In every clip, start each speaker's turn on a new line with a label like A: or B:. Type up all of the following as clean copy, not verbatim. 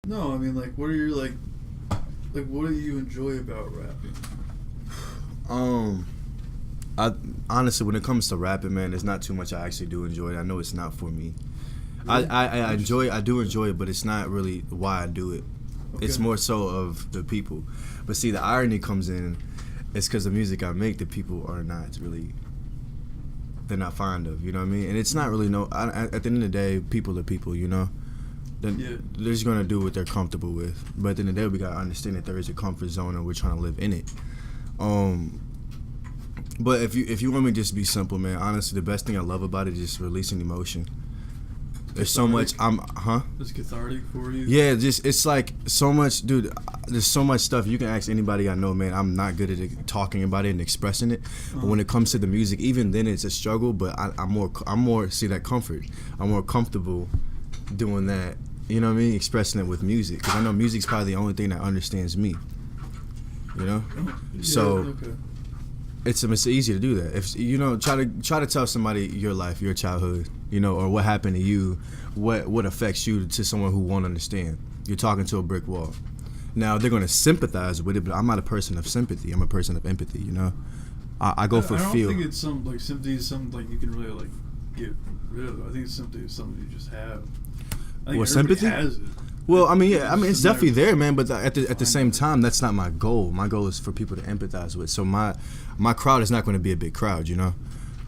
A: No, I mean, like, what are your what do you enjoy about rapping?
B: Um, I honestly, when it comes to rapping, man, there's not too much I actually do enjoy. I know it's not for me.
A: Really?
B: I do enjoy it, but it's not really why I do it.
A: Okay.
B: It's more so of the people. But see, the irony comes in, it's because the music I make, the people are not really, they're not fond of. You know what I mean? And it's not really at the end of the day, people are people. You know. They're just gonna do what they're comfortable with. But at the end of the day, we gotta understand that there is a comfort zone, and we're trying to live in it. But if you want me to just be simple, man, honestly, the best thing I love about it is just releasing emotion. There's so much.
A: It's cathartic for you.
B: Yeah, it's like so much, dude. There's so much stuff. You can ask anybody I know, man. I'm not good at talking about it and expressing it. But when it comes to the music, even then, it's a struggle. But I'm more see that comfort. I'm more comfortable doing that. You know what I mean? Expressing it with music, because I know music's probably the only thing that understands me. You know, so it's easy to do that. If you know, try to tell somebody your life, your childhood, you know, or what happened to you, what affects you to someone who won't understand. You're talking to a brick wall. Now they're gonna sympathize with it, but I'm not a person of sympathy. I'm a person of empathy. You know, I go for feel.
A: I don't think it's sympathy is something like you can really get rid of. I think sympathy is something you just have.
B: Well, sympathy.
A: Has it.
B: Well, it's definitely there, man. But at the same time, that's not my goal. My goal is for people to empathize with. So my crowd is not going to be a big crowd. You know,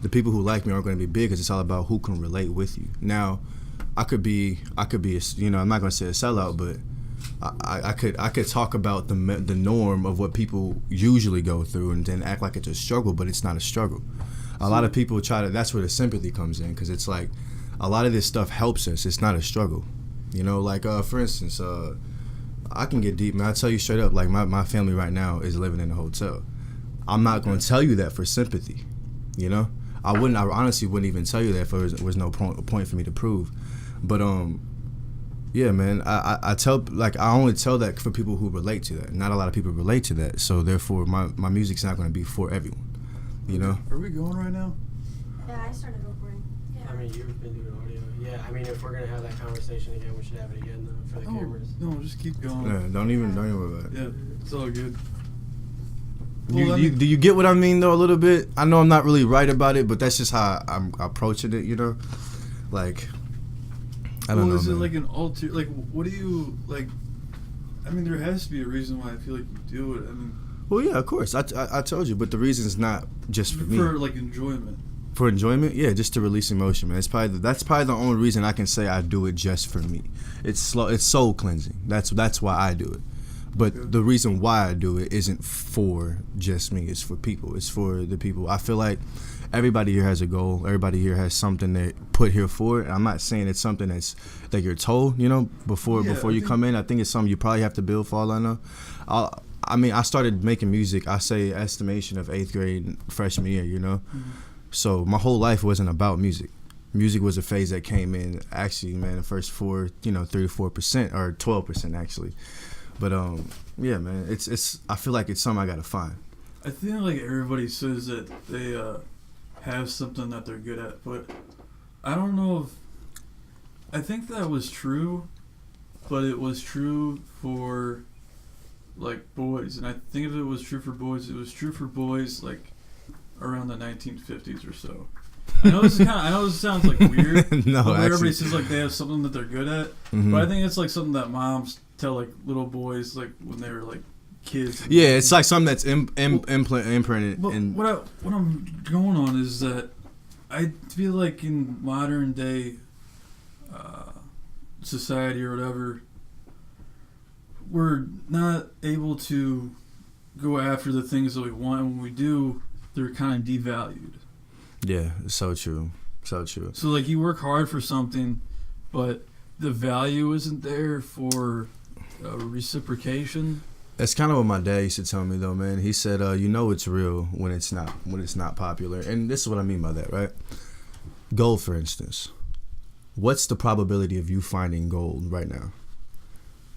B: the people who like me aren't going to be big, because it's all about who can relate with you. Now, I could be, you know, I'm not going to say a sellout, but I could talk about the norm of what people usually go through, and then act like it's a struggle, but it's not a struggle. A lot of people try to. That's where the sympathy comes in, because it's like, a lot of this stuff helps us. It's not a struggle. You know, like, for instance, I can get deep, man. I tell you straight up, like, my family right now is living in a hotel. I'm not going to tell you that for sympathy, you know? I honestly wouldn't even tell you that if there was no point for me to prove. But, yeah, man, I only tell that for people who relate to that. Not a lot of people relate to that, so therefore my music's not going to be for everyone, you know?
A: Are we going right now?
C: Yeah, I started recording. Yeah.
D: I mean, you've been doing audio. Yeah, I mean, if we're gonna have that conversation again, we should have it again though, for the cameras.
A: No, just keep going.
B: Yeah, don't even worry about it.
A: Yeah, it's all good.
B: Do you get what I mean though, a little bit? I know I'm not really right about it, but that's just how I'm approaching it, you know? Like, I don't know.
A: Is it
B: man.
A: like an what do you like? I mean, there has to be a reason why I feel like you do it. I mean,
B: well, yeah, of course. I told you, but the reason is not just for me.
A: For like enjoyment.
B: For enjoyment, yeah, just to release emotion, man. That's probably the only reason I can say I do it just for me. It's soul cleansing. That's why I do it. But the reason why I do it isn't for just me. It's for people. It's for the people. I feel like everybody here has a goal. Everybody here has something they put here for. And I'm not saying it's something that you're told, you know, before you come in. I think it's something you probably have to build for all I know. I started making music, I say estimation of 8th grade, freshman year, you know. Mm-hmm. So my whole life wasn't about music. Music was a phase that came in, actually, man, the first 3 to 4%, or 12% actually. But yeah, man, it's. I feel like it's something I gotta find.
A: I think like everybody says that they have something that they're good at, but I don't know if. I think that was true, but it was true for like boys, and I think if it was true for boys, it was true for boys like around the 1950s or so. I know this sounds like weird.
B: No,
A: but
B: actually,
A: everybody says like they have something that they're good at,
B: mm-hmm.
A: but I think it's like something that moms tell like little boys like when they were like kids.
B: Yeah, it's like something that's imprinted.
A: But what I'm going on is that I feel like in modern day society or whatever, we're not able to go after the things that we want, and when we do, they're kind of devalued.
B: Yeah, so true. So true.
A: So like you work hard for something, but the value isn't there for reciprocation.
B: That's kind of what my dad used to tell me though, man. He said, you know it's real when it's not popular. And this is what I mean by that, right? Gold, for instance. What's the probability of you finding gold right now?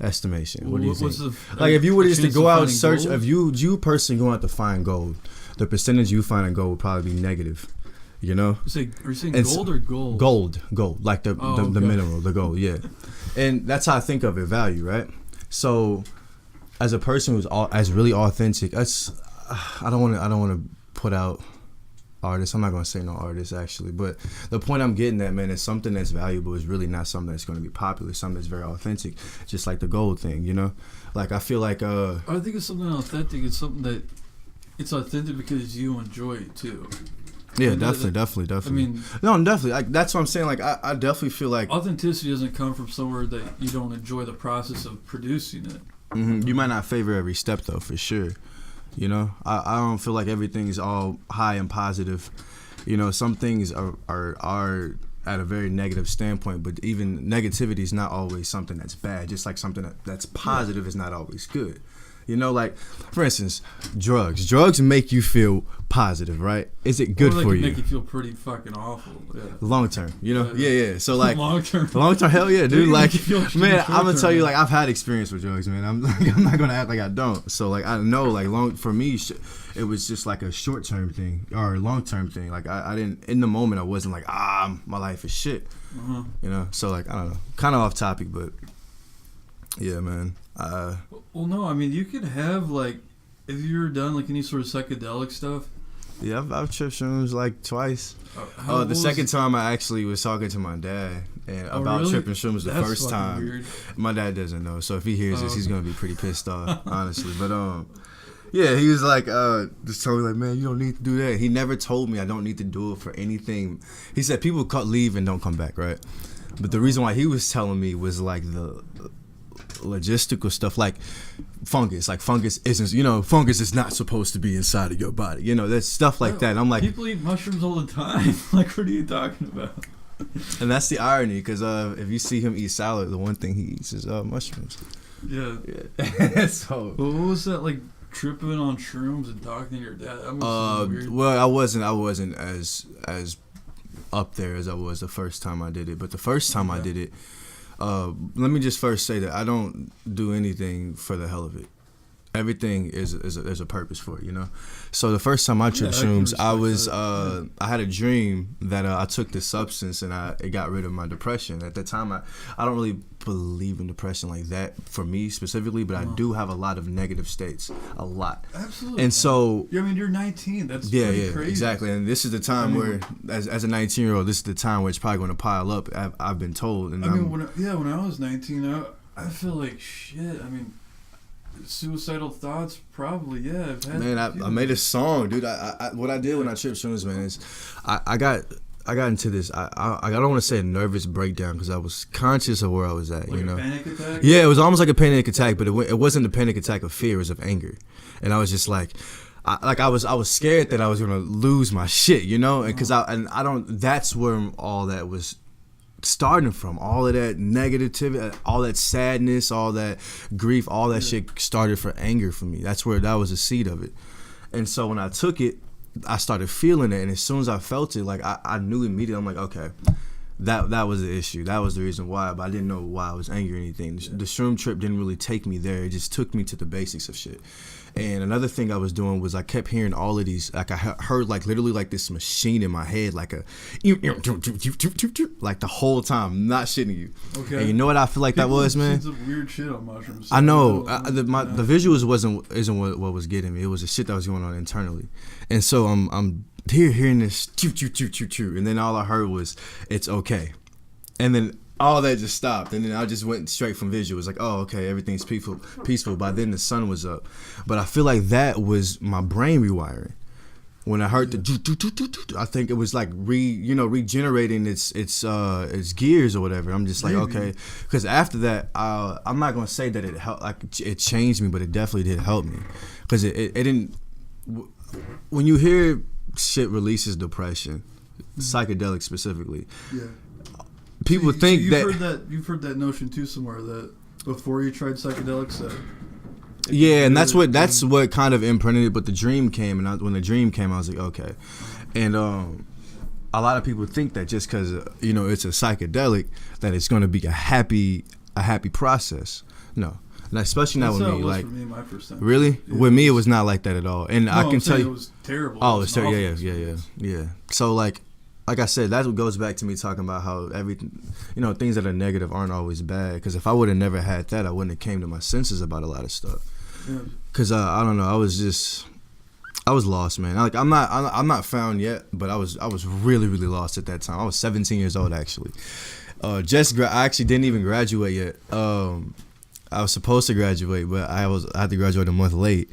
B: Estimation. What do you think? If you were just to go out and search, gold? If you personally go out to find gold, the percentage you find in gold would probably be negative. You know,
A: Are you saying
B: And
A: gold or gold?
B: gold, like the
A: Oh,
B: the
A: okay.
B: mineral, the gold, yeah. And that's how I think of it, value, right? So, as a person who's as really authentic, I don't want to put out artists. I'm not gonna say no artists actually, but the point I'm getting at, man, is something that's valuable is really not something that's gonna be popular. Something that's very authentic, just like the gold thing, you know. Like I feel like
A: I think it's something authentic. It's something that it's authentic because you enjoy it too.
B: yeah,
A: And
B: definitely.
A: I mean,
B: No, definitely. Like, that's what I'm saying. Like I definitely feel like
A: authenticity doesn't come from somewhere that you don't enjoy the process of producing it.
B: you might not favor every step though, for sure. You know, I don't feel like everything is all high and positive. You know, some things are at a very negative standpoint, but even negativity is not always something that's bad. Just like something that's positive is not always good. You know, like, for instance, drugs. Drugs make you feel positive, right? Is it good
A: Or they
B: for
A: can
B: you?
A: make you feel pretty fucking awful. Yeah.
B: Long term, you know? Yeah. So, like,
A: long term.
B: long term, hell yeah,
A: They
B: dude.
A: can
B: Like,
A: make you feel shitty
B: man, I'm gonna
A: short-term,
B: tell you,
A: man.
B: like, I've had experience with drugs, man. I'm not gonna act like I don't. So, like, I know, like, for me, it was just like a short term thing or a long term thing. Like, I didn't, in the moment, I wasn't like, my life is shit.
A: Uh-huh.
B: You know? So, like, I don't know. Kind of off topic, but yeah, man.
A: Well, no, I mean, you could have, like, if you were done, like, any sort of psychedelic stuff.
B: Yeah, I've tripped shrooms like twice. The
A: what
B: second
A: was-
B: time I actually was talking to my dad and
A: Oh,
B: about
A: really?
B: tripping shrooms the
A: That's
B: first
A: fucking
B: time.
A: weird.
B: My dad doesn't know, so if he hears this,
A: Oh,
B: he's
A: okay.
B: gonna be pretty pissed off, honestly. But yeah, he was like, just told me like, man, you don't need to do that. He never told me I don't need to do it for anything. He said people leave and don't come back, right? But the reason why he was telling me was like the logistical stuff, like fungus. Like fungus is not supposed to be inside of your body. You know, there's stuff like that. And I'm like,
A: people eat mushrooms all the time. Like, what are you talking about?
B: and that's the irony, because if you see him eat salad, the one thing he eats is mushrooms.
A: Yeah.
B: Yeah. So.
A: Well, what was that, like, tripping on shrooms and talking to your dad? That must be weird.
B: Well, I wasn't as up there as I was the first time I did it. But the first time I did it, let me just first say that I don't do anything for the hell of it. Everything there's a purpose for it, you know. So the first time I tripped
A: I can
B: shrooms, I
A: respect
B: was
A: that.
B: I had a dream that I took this substance and it got rid of my depression. At the time, I don't really believe in depression like that for me specifically, but I do have a lot of negative states, a lot.
A: Absolutely.
B: And so
A: I mean, you're 19. That's
B: yeah,
A: pretty crazy.
B: exactly. And this is the time where, as a 19-year-old, this is the time where it's probably going to pile up. I've been told. And
A: I mean, when I was 19, I feel like shit. I mean, suicidal thoughts, probably. Yeah, I've had.
B: man, I made a song, dude. What I did when I tripped shrooms, man, is I got into this. I don't want to say a nervous breakdown because I was conscious of where I was at.
A: Like
B: you know.
A: a panic attack.
B: Yeah, it was almost like a panic attack, but it wasn't a panic attack of fear. It was of anger, and I was just like. I was scared that I was gonna lose my shit, you know, and because I don't. That's where all that was starting from. All of that negativity, all that sadness, all that grief, all that shit started for anger for me. That was the seed of it. And so when I took it, I started feeling it, and as soon as I felt it, like I knew immediately. I'm like, okay, that was the issue. That was the reason why, but I didn't know why I was angry or anything. The shroom trip didn't really take me there. It just took me to the basics of shit. And another thing I was doing was I kept hearing all of these, like I heard like literally like this machine in my head, like like the whole time, I'm not shitting you. Okay. And you know what I feel like that was, man?
A: Some weird shit on mushrooms.
B: I know. The visuals isn't what was getting me. It was the shit that was going on internally. And so I'm hearing this and then all I heard was it's okay. And then all that just stopped, and then I just went straight from visuals. Like, oh, okay, everything's peaceful. By then the sun was up, but I feel like that was my brain rewiring. When I heard the, I think it was like regenerating its gears or whatever. I'm just like, okay, because after that, I'm not gonna say that it helped, like it changed me, but it definitely did help me, because it didn't. When you hear shit releases depression, psychedelic specifically. Yeah. People think
A: you've heard that notion too somewhere, that before you tried psychedelics,
B: yeah, and that's what kind of imprinted it. But the dream came, and when the dream came, I was like, okay. And a lot of people think that just because it's a psychedelic, that it's going to be a happy process. No, and especially not with me. Like,
A: for me, my first time.
B: Really,
A: yeah,
B: with me, it was not like that at all. And I can tell you,
A: it was terrible.
B: oh, it was terrible. Yeah. So like, like I said, that's what goes back to me talking about how everything, things that are negative aren't always bad. Because if I would have never had that, I wouldn't have came to my senses about a lot of stuff.
A: Yeah.
B: Cause I don't know, I was lost, man. Like I'm not found yet, but I was really really lost at that time. I was 17 years old actually. I actually didn't even graduate yet. I was supposed to graduate, but I had to graduate a month late.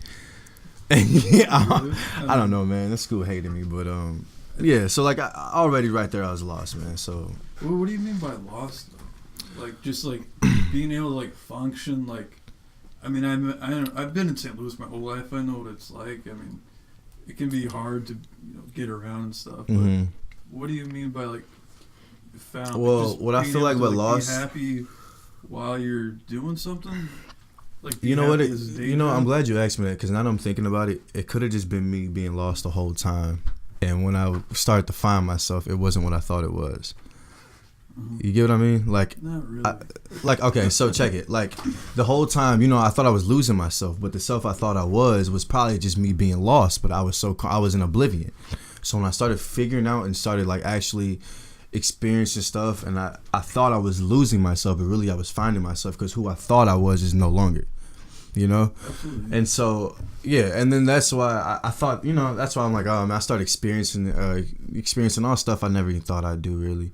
B: And I don't know, man. The school hated me, but yeah. So like already right there, I was lost, man. So.
A: Well, what do you mean by lost though? Like just like being able to like function like. I mean, I've been in St. Louis my whole life. I know what it's like. I mean, it can be hard to get around and stuff. But what do you mean by like found?
B: Well,
A: just
B: what I feel like what lost.
A: Be happy while you're doing something. Like
B: you know what? I'm glad you asked me that because now that I'm thinking about it, it could have just been me being lost the whole time. And when I started to find myself, it wasn't what I thought it was. You get what I mean? Like,
A: not really.
B: Okay, so check it. Like, the whole time, I thought I was losing myself, but the self I thought I was probably just me being lost. But I was in oblivion. So when I started figuring out and started like actually experiencing stuff, and I thought I was losing myself, but really I was finding myself because who I thought I was is no longer.
A: Absolutely.
B: And so and then that's why I thought that's why I'm like, oh man, I started experiencing all stuff I never even thought I'd do really.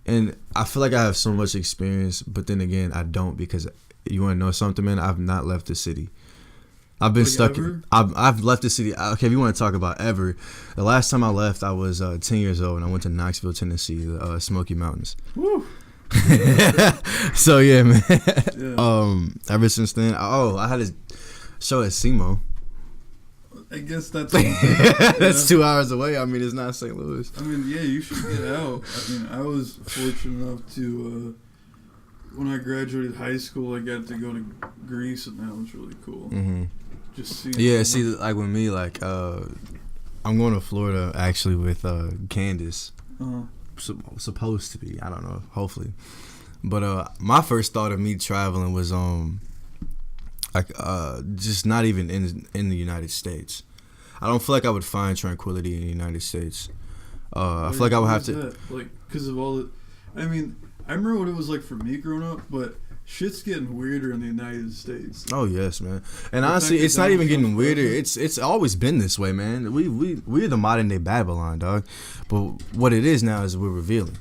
B: And I feel like I have so much experience, but then again, I don't because you want to know something, man? I've not left the city. I've been stuck. I've left the city. Okay, if you want to talk about ever, the last time I left, I was 10 years old, and I went to Knoxville, Tennessee, the Smoky Mountains. Woo. So yeah, man. Yeah. Ever since then, I had a show at SEMO.
A: I guess that's
B: that's 2 hours away. I mean, it's not St. Louis.
A: I mean, yeah, you should get out. I mean, I was fortunate enough to when I graduated high school, I got to go to Greece, and that was really cool. Mm-hmm. Just seeing.
B: Yeah, see, like with me, like I'm going to Florida actually with Candace. Supposed to be, I don't know. Hopefully, but my first thought of me traveling was just not even in the United States. I don't feel like I would find tranquility in the United States. I feel like I would have to,
A: like, because of all the. I mean, I remember what it was like for me growing up, but shit's getting weirder in the United States.
B: Oh yes, man. And honestly, it's not even getting weirder. It's always been this way, man. We're the modern day Babylon, dog. But what it is now is we're revealing.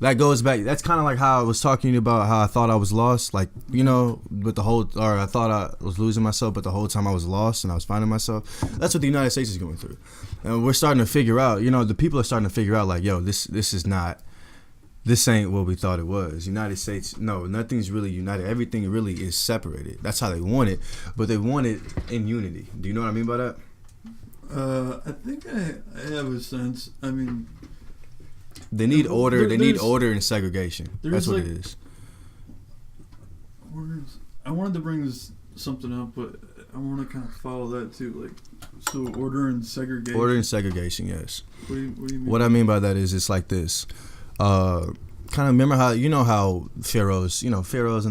B: That goes back. That's kind of like how I was talking about how I thought I was lost, like with I thought I was losing myself, but the whole time I was lost and I was finding myself. That's what the United States is going through, and we're starting to figure out. The people are starting to figure out, like, yo, this is not. This ain't what we thought it was. United States, no, nothing's really united. Everything really is separated. That's how they want it, but they want it in unity. Do you know what I mean by that?
A: I think I have a sense. I mean,
B: they need order. They need order and segregation. That's what it is.
A: I wanted to bring something up, but I want to kind of follow that too. Like, so order and segregation. Order and segregation,
B: yes.
A: What do you mean?
B: What I mean by that is it's like this. Kind of remember how pharaohs and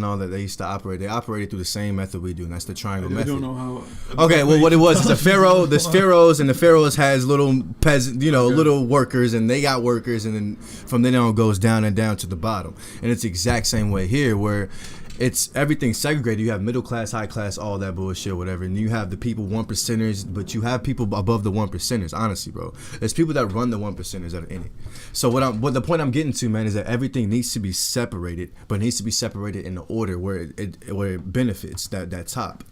B: all that, they used to operate. They operated through the same method we do, and that's the triangle method.
A: I don't know how.
B: Okay, well, what it was is a pharaoh. There's pharaohs, and the pharaohs has little peasant, little workers, and they got workers, and then from then on it goes down and down to the bottom. And it's the exact same way here, where it's everything segregated. You have middle class, high class, all that bullshit, whatever. And you have the people 1%ers, but you have people above the 1%ers. Honestly, bro, there's people that run the 1%ers that are in it. So what the point I'm getting to, man, is that everything needs to be separated, but it needs to be separated in the order where it benefits that top.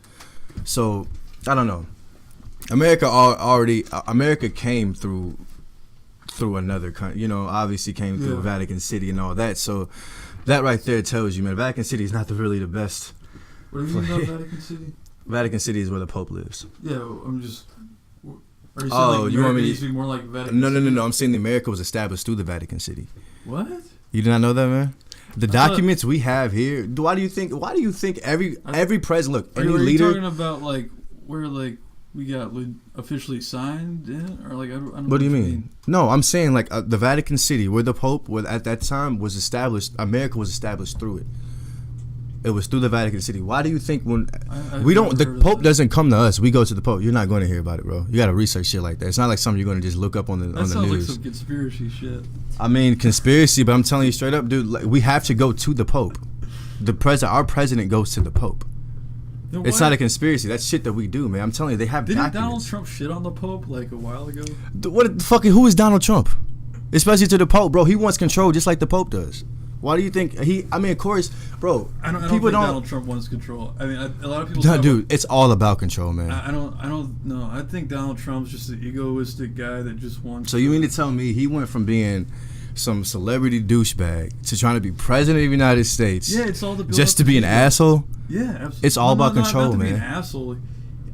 B: So I don't know. America came through another country. Obviously came through Vatican City and all that. So. That right there tells you, man, Vatican City is not really the best.
A: What do you mean about Vatican City?
B: Vatican City is where the Pope lives.
A: Yeah, I'm just. Are you saying you want me to be more like Vatican
B: City?
A: No.
B: I'm saying America was established through the Vatican City.
A: What?
B: You did not know that, man? The documents we have here. Why do you think every president? Look, any leader.
A: Are you talking about like where like we got officially signed in, or like I don't know
B: what do you mean? No, I'm saying like the Vatican City, where the Pope, at that time was established. America was established through it. It was through the Vatican City. Why do you think when
A: I've
B: we don't,
A: never
B: the
A: heard of
B: Pope
A: that.
B: doesn't come to us, we go to the Pope. You're not going to hear about it, bro. You got to research shit like that. It's not like something you're going to just look up on the
A: That
B: on the
A: sounds like
B: news.
A: some conspiracy shit.
B: I mean, conspiracy, but I'm telling you straight up, dude. Like, we have to go to the Pope. Our president goes to the Pope.
A: Then
B: It's
A: why-
B: not a conspiracy. That's shit that we do, man. I'm telling you, they have
A: Didn't Donald
B: documents.
A: Trump shit on the Pope like a while ago?
B: What the fucking? Who is Donald Trump? Especially to the Pope, bro. He wants control just like the Pope does. Why do you think he? I mean, of course, bro.
A: I don't
B: people
A: think
B: don't.
A: Donald Trump wants control. I mean, a lot of people.
B: No,
A: talk
B: dude, it's all about control, man.
A: I don't know. I think Donald Trump's just an egoistic guy that just wants.
B: So you mean to tell me he went from being some celebrity douchebag to trying to be president of the United States?
A: Yeah, it's all to build
B: just
A: up
B: to be an
A: ego.
B: asshole.
A: Yeah, absolutely.
B: It's all about
A: not
B: control,
A: to be
B: man.
A: an asshole.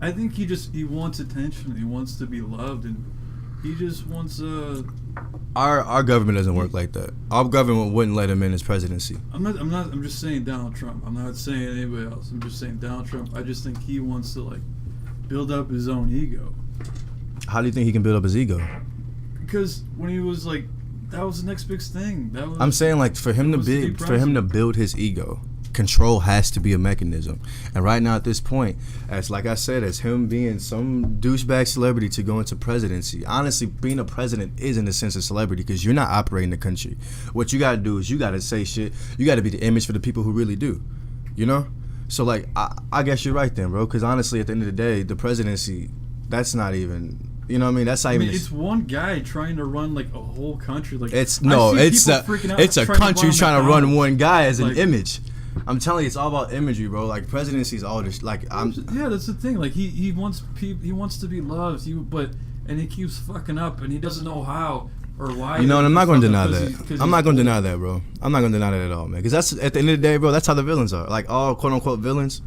A: I think he wants attention. He wants to be loved, and he just wants
B: Our government doesn't work like that. Our government wouldn't let him in his presidency.
A: I'm just saying Donald Trump. I'm not saying anybody else. I'm just saying Donald Trump. I just think he wants to like build up his own ego.
B: How do you think he can build up his ego?
A: Because when he was like, that was the next big thing. That was.
B: I'm saying like for him to
A: was to be
B: build his ego, control has to be a mechanism. And right now at this point, as like I said, as him being some douchebag celebrity to go into presidency, honestly, being a president is in a sense a celebrity because you're not operating the country. What you got to do is you got to say shit. You got to be the image for the people who really do. You know? So like I guess you're right then, bro. Because honestly, at the end of the day, the presidency, that's not even. You know what I mean? That's not even.
A: It's one guy trying to run like a whole country. Like
B: It's
A: I
B: no,
A: see
B: it's
A: people
B: a
A: freaking out
B: it's a
A: trying to
B: country
A: run
B: trying to run
A: McDonald's.
B: one guy as an
A: Like-
B: image. I'm telling you, it's all about imagery, bro. Like presidency is all just like
A: Yeah, that's the thing. Like he wants he wants to be loved. And he keeps fucking up, and he doesn't know how or why.
B: You know, and I'm not going to deny
A: Because
B: that.
A: because
B: I'm
A: he's
B: not going to
A: old.
B: deny that, bro. I'm not going to deny that at all, man. Because that's at the end of the day, bro. That's how the villains are. Like all quote unquote villains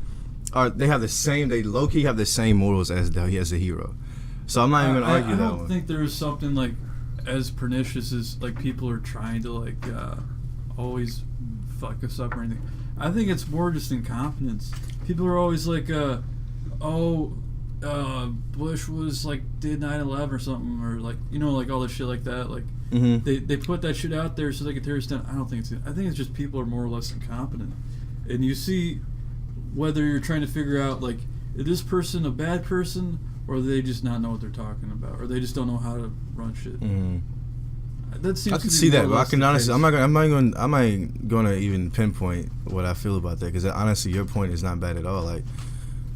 B: are. They have the same. They low key have the same morals as the hero. So I'm not even going to argue
A: I
B: that
A: don't
B: one.
A: think there's something like as pernicious as like people are trying to like always fuck us up or anything. I think it's more just incompetence. People are always like, Bush was like did 9/11 or something, or like like all this shit like that. Like
B: Mhm.
A: they put that shit out there so they can tear us down. I don't think it's. I think it's just people are more or less incompetent, and you see whether you're trying to figure out like is this person a bad person or they just not know what they're talking about, or they just don't know how to run shit.
B: Mhm.
A: That seems
B: I
A: to
B: can
A: be
B: see
A: more
B: that,
A: or
B: but I
A: less
B: can
A: the
B: honestly,
A: case.
B: I'm not gonna even pinpoint what I feel about that because honestly, your point is not bad at all. Like,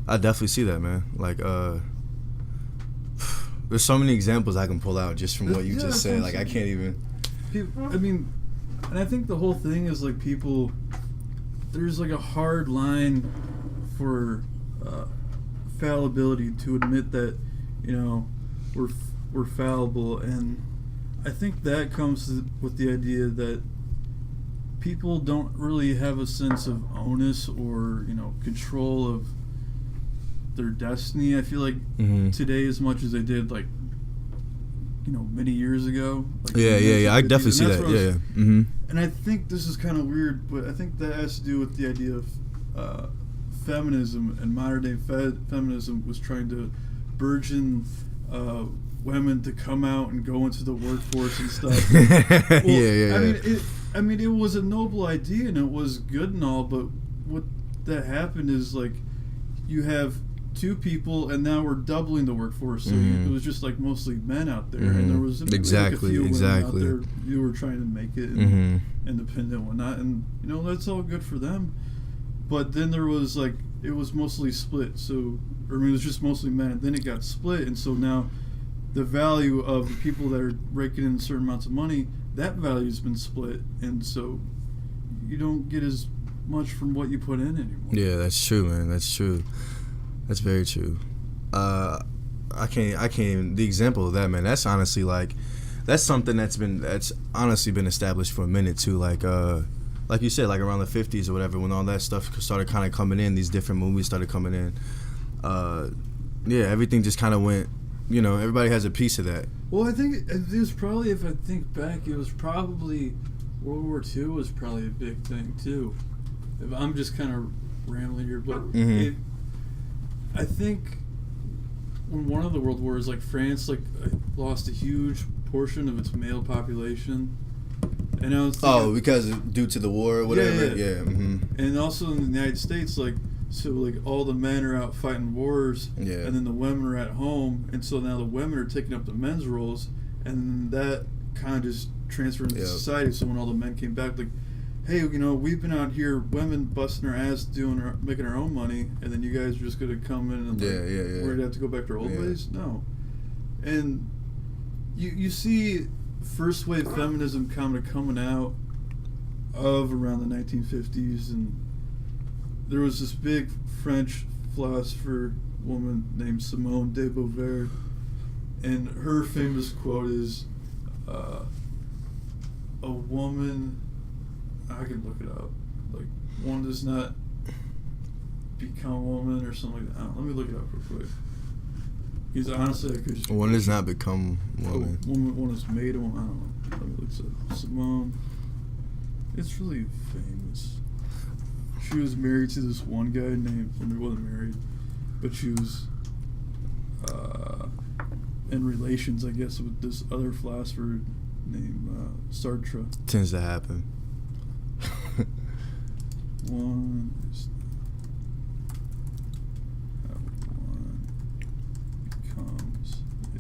B: I definitely see that, man. Like, there's so many examples I can pull out just from what you
A: Yeah,
B: just
A: that's
B: said.
A: what I'm
B: Like, I
A: saying.
B: can't even.
A: People, I mean, and I think the whole thing is like people. There's like a hard line for fallibility to admit that we're fallible, and I think that comes with the idea that people don't really have a sense of onus or control of their destiny. I feel like
B: Mhm.
A: today as much as they did like many years ago. Like
B: Yeah. I definitely see
A: and
B: that.
A: that's what I
B: Yeah.
A: was-
B: Mm-hmm.
A: And I think this is kind of weird, but I think that has to do with the idea of feminism, and modern day feminism was trying to burgeon women to come out and go into the workforce and stuff. Well,
B: Yeah.
A: I mean, it was a noble idea and it was good and all, but what that happened is like you have two people, and now we're doubling the workforce. So
B: Mhm.
A: it was just like mostly men out there,
B: Mhm.
A: and there was
B: Exactly,
A: like a few women
B: exactly.
A: out there who were trying to make it independent and whatnot, and that's all good for them. But then there was like it was mostly split. So or I mean, it was just mostly men, and then it got split, and so now the value of the people that are raking in certain amounts of money, that value's been split, and so you don't get as much from what you put in anymore.
B: Yeah, that's true, man. That's true. That's very true. I can't even, the example of that, man, that's honestly like, that's something that's honestly been established for a minute too. Like you said, like around the 50s or whatever, when all that stuff started kind of coming in, these different movies started coming in. Yeah, everything just kind of went, everybody has a piece of that.
A: Well, I think it was probably, if I think back, it was probably World War II was probably a big thing too. If I'm just kind of rambling here, but I think when one of the world wars, like France, like lost a huge portion of its male population, And I was thinking,
B: because due to the war or whatever. Yeah.
A: And also in the United States, like, so like all the men are out fighting wars,
B: Yeah.
A: and then the women are at home, and so now the women are taking up the men's roles, and that kind of just transferred into society. So when all the men came back, like, hey, you know, we've been out here, women busting our ass, making our own money, and then you guys are just gonna come in and we're gonna have to go back to our old ways. No, and you see first wave feminism coming out of around the 1950s, and there was this big French philosopher woman named Simone de Beauvoir, and her famous quote is, "A woman." I can look it up. Like, one does not become a woman or something like that. Let me look it up real quick. Because honestly, I could.
B: One does not become woman.
A: One is made a woman. I don't know. Let me look it up. Simone. It's really famous. She was married to this one guy named. Well, he wasn't married, but she was in relations, I guess, with this other philosopher named Sartre.
B: Tends to happen.
A: One is how one becomes a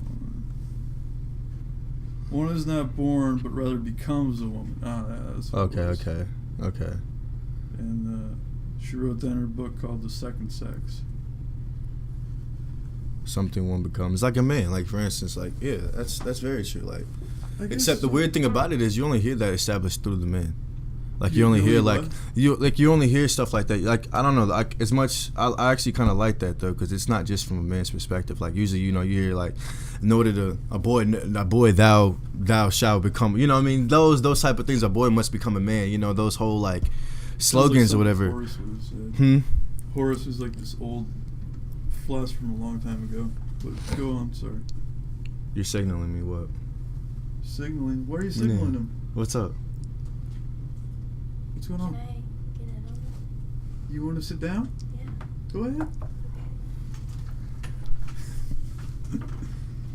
A: woman. One is not born, but rather becomes a woman. That's what it was.
B: Okay.
A: And she wrote down her book called The Second Sex.
B: Something one becomes like a man. Like, for instance, like, that's very true. Like,
A: I guess
B: except the
A: so.
B: weird thing about it is you only hear that established through the men. Like, you
A: You
B: only
A: really
B: hear
A: what?
B: you only hear stuff like that. Like, I don't know, like, as much I actually kind of like that though, because it's not just from a man's perspective. Like, usually, you know, you hear like, in order to a boy thou shalt become. You know what I mean? Those type of things. A boy must become a man. You know, those whole like slogans or whatever.
A: Horace was, Horace was like this old philosopher from a long time ago. But go on, sorry.
B: You're signaling me what?
A: Signaling? Why are you signaling him?
B: What's up?
A: What's going
C: Can
A: on?
C: I get in on
A: You want to sit down?
C: that? Yeah.
A: Go ahead.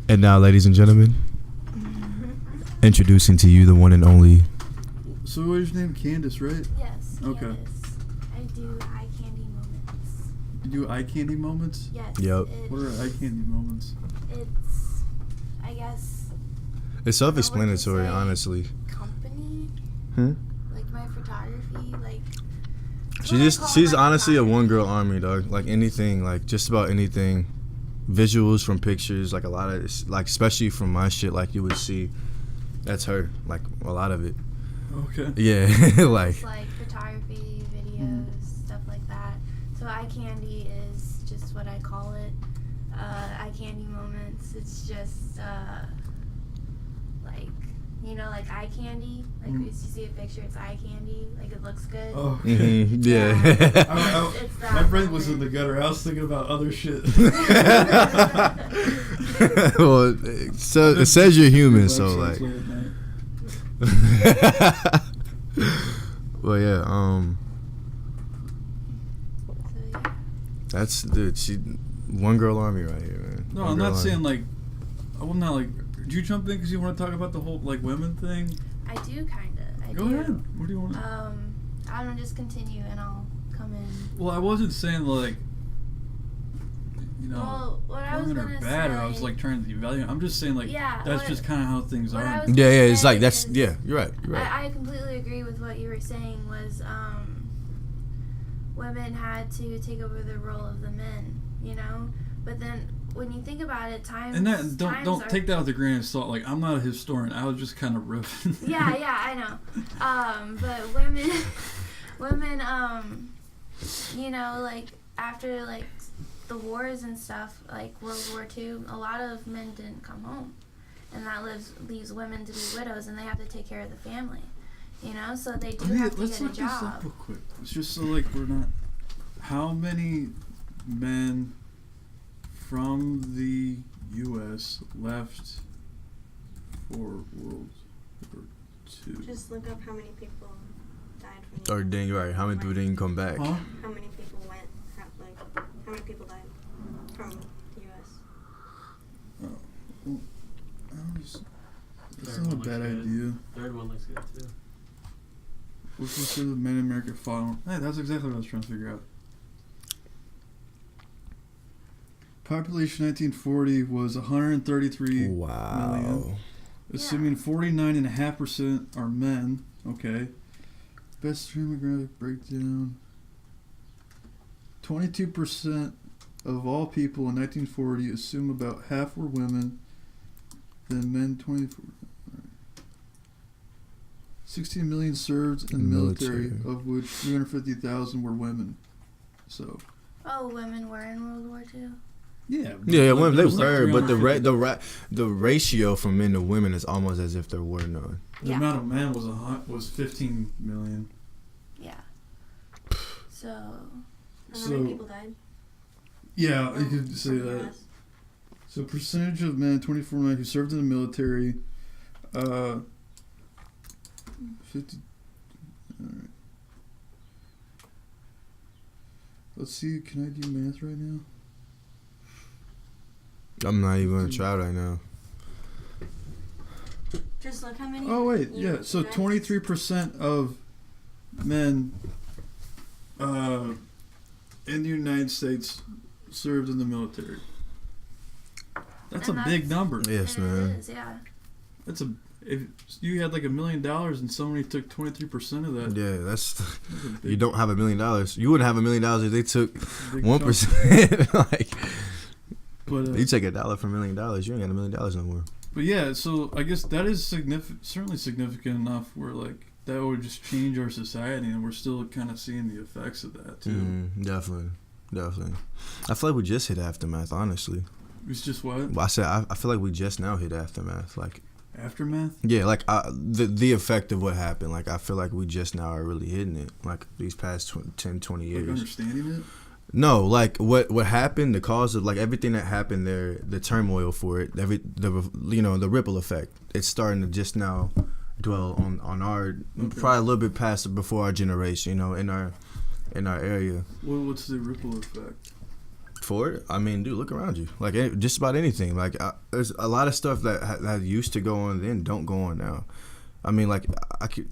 B: And now, ladies and gentlemen, introducing to you the one and only.
A: So what is your name? Candace, right?
C: Yes.
A: Okay.
C: Candace. I do eye candy moments.
A: You do eye candy moments?
C: Yes.
B: Yep.
A: What are eye candy moments?
C: It's, I guess,
B: It's self-explanatory,
C: say?
B: honestly.
C: company. Like my photography, like. it's what I call
B: She's
C: my
B: honestly a
C: photography.
B: one-girl army, dog. Like, anything, like, just about anything. Visuals from pictures, like, a lot of, like, especially from my shit, like, you would see, that's her, like, a lot of it.
A: Okay.
B: Yeah, like.
C: It's like photography, videos, stuff like that. So eye candy is just what I call it. Eye candy moments. It's just like, you know, like eye candy. Like you see a picture, it's eye candy. Like it looks good.
A: Oh, okay.
B: Yeah.
C: It's that
A: My brain was in
C: moment.
A: the gutter. I was thinking about other shit.
B: Well, so it says you're human, so like.
A: Late at night.
B: Well, yeah.
C: So yeah.
B: That's dude. She one girl army right here, man.
A: No,
B: One
A: I'm
B: girl
A: not
B: army.
A: saying like. I'm not like. Did you jump in because you want to talk about the whole like women thing?
C: I do kinda. I
A: Go
C: do.
A: ahead. What do you want?
C: I don't know, just continue and I'll come in.
A: Well, I wasn't saying like. You know,
C: Well, what I was
A: women
C: gonna
A: are bad, or I was
C: say-
A: like trying to evaluate. I'm just saying like
C: Yeah,
A: that's
C: what-
A: just kind of how things
C: what
A: are.
C: I was
B: Yeah,
C: gonna
B: it's like
C: say
B: that's
C: is-
B: yeah. You're right. You're right.
C: I completely agree with what you were saying was women had to take over the role of the men, you know? But then when you think about it, times
A: And that
C: times
A: don't
C: are,
A: take that with a grain of salt. Like, I'm not a historian. I was just kind of riffing.
C: Yeah, I know. But women you know, like after like the wars and stuff, like World War II, a lot of men didn't come home. And that leaves women to be widows and they have to take care of the family. You know, so they do have to
A: Let's
C: get a
A: look this up
C: job.
A: real quick. It's just so like we're not. How many men from the U.S. left for World War II?
E: Just look up how many people died from the
B: Or dang, you're right. How many people didn't come back?
A: Huh?
E: How many people went, how many people died from the U.S.?
A: Oh, well, I was, That's not a bad idea.
D: Third one looks good too.
A: What's the Men in America fought? Hey, that's exactly what I was trying to figure out. Population 1940 was 133 million. Assuming 49.5% are men. Okay. Best demographic breakdown. 22% of all people in 1940 assume about half were women. Then men 24. 16 million served in the military, of which 350,000 were women. So.
C: Oh, women were in World War II.
A: Yeah,
B: women they were, but the ratio from men to women is almost as if there were none.
A: The amount of men was 15 million.
C: Yeah. So.
E: How many people died?
A: Yeah, you could say that. So percentage of men, 24 million who served in the military, 50. All right. Let's see. Can I do math right now?
B: I'm not even gonna try right now.
E: Just look how many.
A: Oh wait, yeah. So 23% of men in the United States served in the military. That's a big number.
B: Yes, man.
C: It is, yeah.
A: That's a. If you had like $1 million and somebody took 23% of that.
B: Yeah, that's you don't have $1 million. You wouldn't have $1 million if they took 1%. Like,
A: but
B: you take $1 for $1 million, you ain't got $1 million no more.
A: But yeah, so I guess that is certainly significant enough where like that would just change our society, and we're still kind of seeing the effects of that too.
B: Definitely. I feel like we just hit aftermath. Honestly,
A: it's just what
B: I said. I feel like we just now hit aftermath. Like.
A: Aftermath?
B: Yeah, like the effect of what happened. Like I feel like we just now are really hitting it. Like these past 10, 20 years.
A: Like understanding it?
B: No, like what happened, the cause of like everything that happened there, the turmoil for it, the ripple effect. It's starting to just now dwell on our probably a little bit past before our generation. In our area.
A: Well, what's the ripple effect?
B: For it, I mean, dude, look around you. Like just about anything. Like there's a lot of stuff that used to go on then don't go on now. I mean, like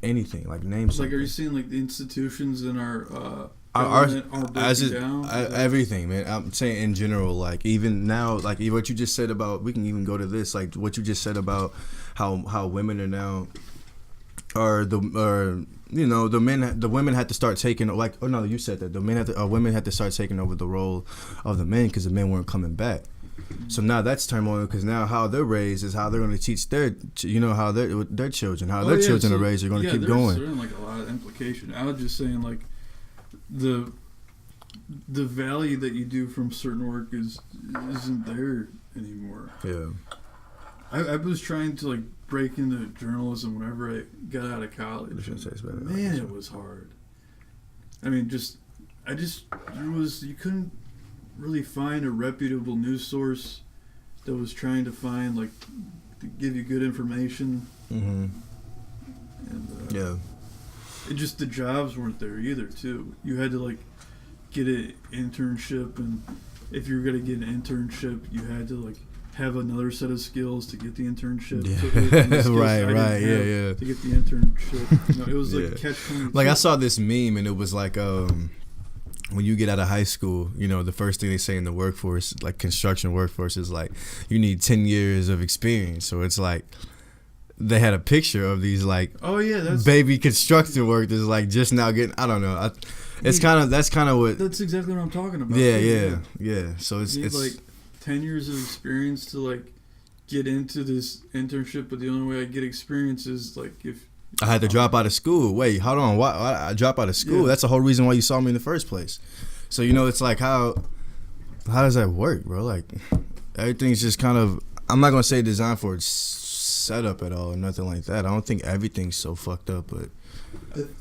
B: anything. Like name something.
A: Like, are you seeing like the institutions in our government are breaking down?
B: Everything, man. I'm saying in general. Like even now, like even what you just said about. We can even go to this. Like what you just said about how women are now. The women had to start taking you said that women had to start taking over the role of the men because the men weren't coming back. So now that's turmoil because now how they're raised is how they're going to teach their children their children are raised are going to keep going.
A: There's like a lot of implication. I was just saying like the value that you do from certain work isn't there anymore.
B: Yeah. I
A: was trying to like break into journalism whenever I got out of college. Man, it was hard. I mean, you couldn't really find a reputable news source that was trying to find like to give you good information.
B: Mm-hmm.
A: And
B: yeah,
A: the jobs weren't there either. Too, you had to like get an internship, and if you were gonna get an internship, you had to like have another set of skills to get the internship.
B: Yeah.
A: So
B: right, yeah.
A: To get the internship, it was like a catch-22.
B: Like I saw this meme, and it was like, when you get out of high school, the first thing they say in the workforce, like construction workforce, is like you need 10 years of experience. So it's like they had a picture of these like baby construction workers like just now getting. I don't know. That's kind of what.
A: That's exactly what I'm talking about.
B: Yeah. So it's
A: like 10 years of experience to like get into this internship, but the only way I get experience is like if
B: I had to drop out of school. Wait, hold on. Why I drop out of school? Yeah. That's the whole reason why you saw me in the first place. So it's like how does that work, bro? Like everything's just kind of. I'm not gonna say designed for setup at all or nothing like that. I don't think everything's so fucked up, but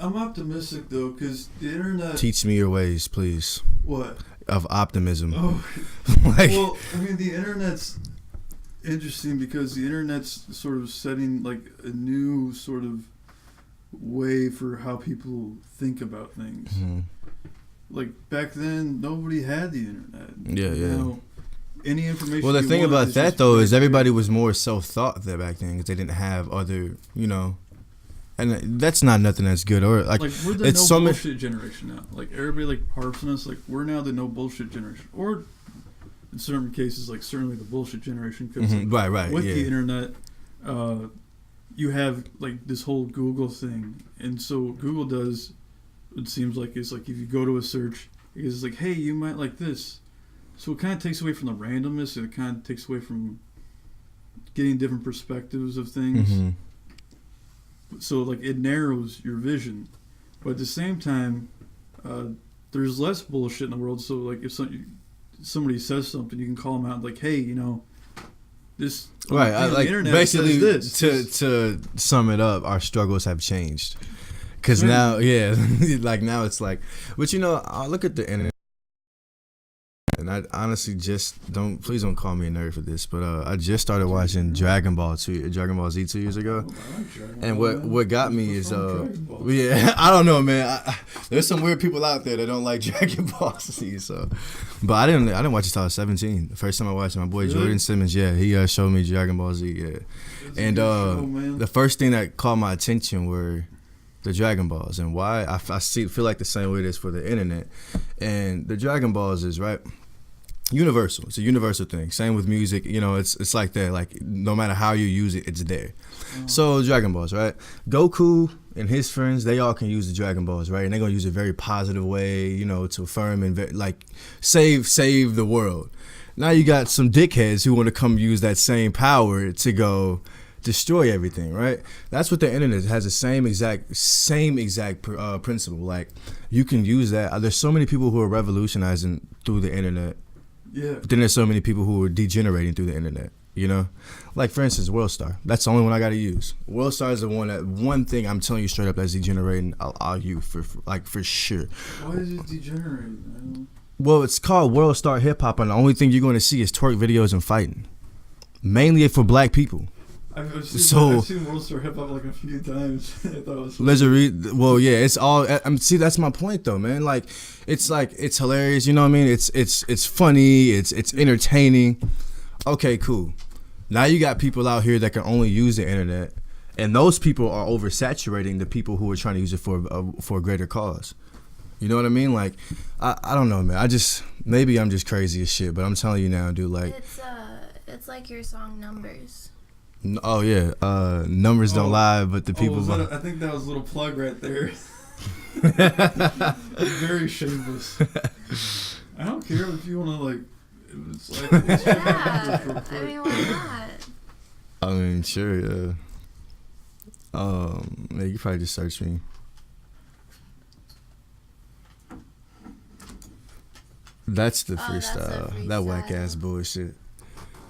A: I'm optimistic though because the internet.
B: Teach me your ways, please.
A: What?
B: Of optimism.
A: Oh, well, I mean, the internet's interesting because the internet's sort of setting like a new sort of way for how people think about things.
B: Mm-hmm.
A: Like back then, nobody had the internet.
B: Yeah.
A: Now, any information.
B: Well, the
A: you
B: thing
A: want
B: about
A: is
B: that
A: just
B: though
A: right
B: is
A: there.
B: everybody was more self-thought there back then because they didn't have other, and that's not nothing that's good or like
A: we're the
B: it's
A: no
B: so much.
A: bullshit generation now. Like everybody like harps on us. Like we're now the no bullshit generation, or in certain cases, like certainly the bullshit generation. Because
B: Right,
A: with
B: yeah.
A: the internet, you have like this whole Google thing, and so Google does. It seems like it's like if you go to a search, it's like, hey, you might like this. So it kind of takes away from the randomness, and it kind of takes away from getting different perspectives of things.
B: Mm-hmm.
A: So like it narrows your vision, but at the same time, there's less bullshit in the world. So like if somebody says something, you can call them out like, hey, this
B: Right,
A: thing on the
B: like
A: internet
B: basically
A: says this.
B: to sum it up, our struggles have changed. Cause
A: Sure.
B: now, yeah, like now it's like, but I look at the internet, and I honestly please don't call me a nerd for this, but I just started watching Dragon Ball Z 2 years ago, and what got me is yeah, I don't know, man. There's some weird people out there that don't like Dragon Ball Z, so, but I didn't watch it till I was 17. The first time I watched it, my boy
A: Really?
B: Jordan Simmons, yeah, he showed me Dragon Ball Z, yeah, and the first thing that caught my attention were the Dragon Balls, and why I feel like the same way it is for the internet, and the Dragon Balls is right. Universal. It's a universal thing. Same with music. It's like that. Like no matter how you use it, it's there. So Dragon Balls, right? Goku and his friends, they all can use the Dragon Balls, right? And they're gonna use it a very positive way, to affirm and like save the world. Now you got some dickheads who want to come use that same power to go destroy everything, right? That's what the internet has, the same exact principle. Like you can use that. There's so many people who are revolutionizing through the internet.
A: Yeah.
B: But then there's so many people who are degenerating through the internet, Like, for instance, WorldStar. That's the only one I got to use. WorldStar is the one thing I'm telling you straight up that's degenerating. I'll use for sure.
A: Why is it degenerating, man?
B: Well, it's called WorldStar Hip Hop, and the only thing you're going to see is twerk videos and fighting. Mainly for black people.
A: I've seen World Star Hip Hop like a few times. I thought it was
B: Well, yeah, it's all. See, that's my point, though, man. Like it's hilarious. You know what I mean? It's funny. It's entertaining. Okay, cool. Now you got people out here that can only use the internet, and those people are oversaturating the people who are trying to use it for a greater cause. You know what I mean? Like, I don't know, man. Maybe I'm just crazy as shit, but I'm telling you now, dude. Like,
C: it's like your song Numbers.
B: Oh yeah, numbers don't lie, but the people.
A: I think that was a little plug right there. Very shameless. I don't care if you want to like. It's like
C: Yeah, I mean, why not?
B: I mean, sure, yeah. Yeah, you probably just search me. That's the freestyle. That whack ass bullshit.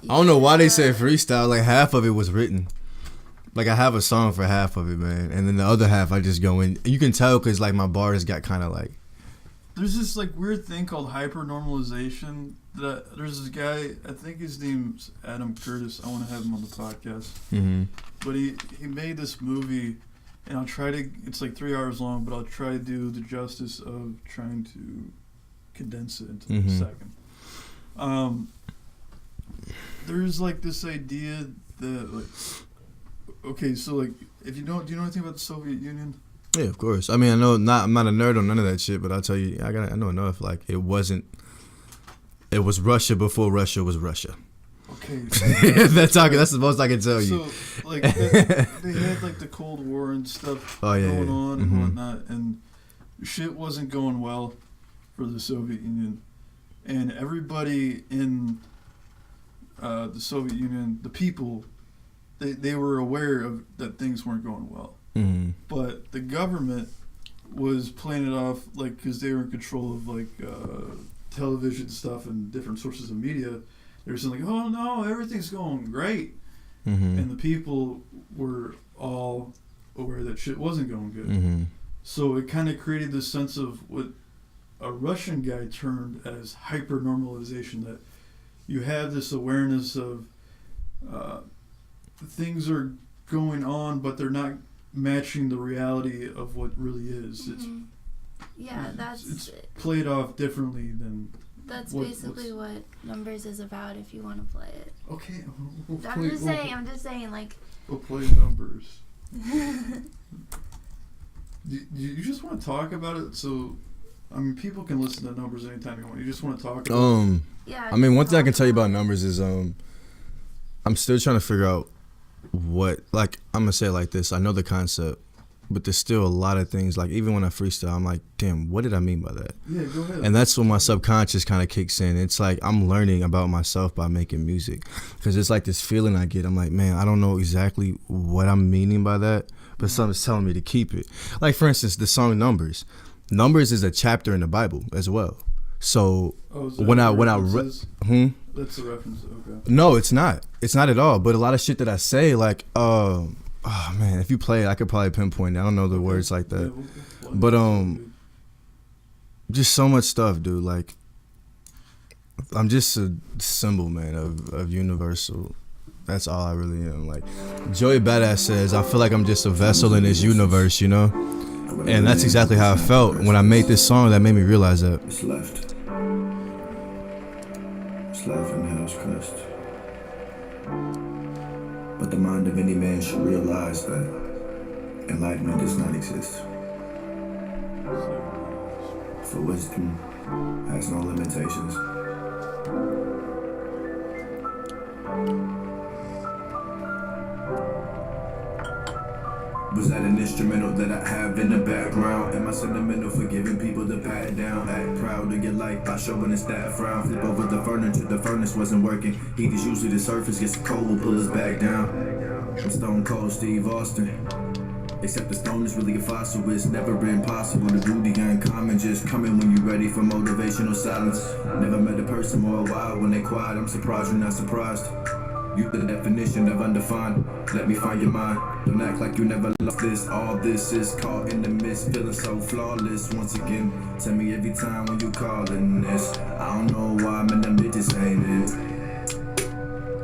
B: I don't know why they said freestyle. Like half of it was written. Like I have a song for half of it, man, and then the other half I just go in. You can tell because like my bars got kind of like.
A: There's this like weird thing called hypernormalization. That there's this guy. I think his name's Adam Curtis. I want to have him on the podcast.
B: Mm-hmm.
A: But he made this movie, and I'll try to. It's like 3 hours long, but I'll try to do the justice of trying to condense it into a second. There's like this idea that like, okay, so like if you do you know anything about the Soviet Union?
B: Yeah, of course. I mean, I'm not a nerd on none of that shit, but I'll tell you, I know enough. Like it was Russia before Russia was Russia.
A: Okay.
B: That's the most I can tell you.
A: So like they had like the Cold War and stuff going on and whatnot, and shit wasn't going well for the Soviet Union, and everybody in the Soviet Union, the people, they were aware of that things weren't going well.
B: Mm-hmm.
A: But the government was playing it off like because they were in control of like television stuff and different sources of media. They were saying like, "Oh no, everything's going great," and the people were all aware that shit wasn't going good.
B: Mm-hmm.
A: So it kind of created this sense of what a Russian guy termed as hyper-normalization, that you have this awareness of things are going on, but they're not matching the reality of what really is.
C: Yeah,
A: it's played off differently than
C: That's
A: What-
C: basically what Numbers is about. If you want to play it,
A: Okay, we'll play,
C: I'm just saying, like.
A: We'll play Numbers. Do you just want to talk about it? So, I mean, people can listen to Numbers anytime you want. You just want to talk about it?
C: Yeah.
B: I mean, one thing I can tell you about Numbers is I'm still trying to figure out what, like, I'm gonna say it like this. I know the concept, but there's still a lot of things, like, even when I freestyle, I'm like, damn, what did I mean by that?
A: Yeah, go ahead.
B: And that's when my subconscious kind of kicks in. It's like I'm learning about myself by making music, because it's like this feeling I get. I'm like, man, I don't know exactly what I'm meaning by that, but something's telling me to keep it. Like, for instance, the song Numbers. Numbers is a chapter in the Bible as well. So
A: is that
B: when I
A: references? That's the reference. Okay.
B: No, it's not. It's not at all. But a lot of shit that I say, like, oh man, if you play it, I could probably pinpoint it. I don't know the words like that.
A: Yeah, we'll
B: But
A: play it.
B: just so much stuff, dude. Like, I'm just a symbol, man, of universal. That's all I really am. Like Joey Badass says, I feel like I'm just a vessel in this universe, you know? And that's exactly how I felt when I made this song. That made me realize that.
F: It's left. It's life in hell's crest. But the mind of any man should realize that enlightenment does not exist. For wisdom has no limitations. Was that an instrumental that I have in the background? Am I sentimental for giving people the pat down? Act proud of your life by showing a staff frown. Flip over the furniture, the furnace wasn't working. Heat is usually the surface, gets cold, will pull us back down. I'm Stone Cold Steve Austin. Except the stone is really a fossil. It's never been possible to do the uncommon. Just coming when you're ready for motivational silence. Never met a person more wild when they quiet. I'm surprised you're not surprised. You the definition of undefined. Let me find your mind. Don't act like you never lost this. All this is caught in the mist. Feeling so flawless. Once again, tell me every time when you calling this. I don't know why I'm in the mid, this ain't it.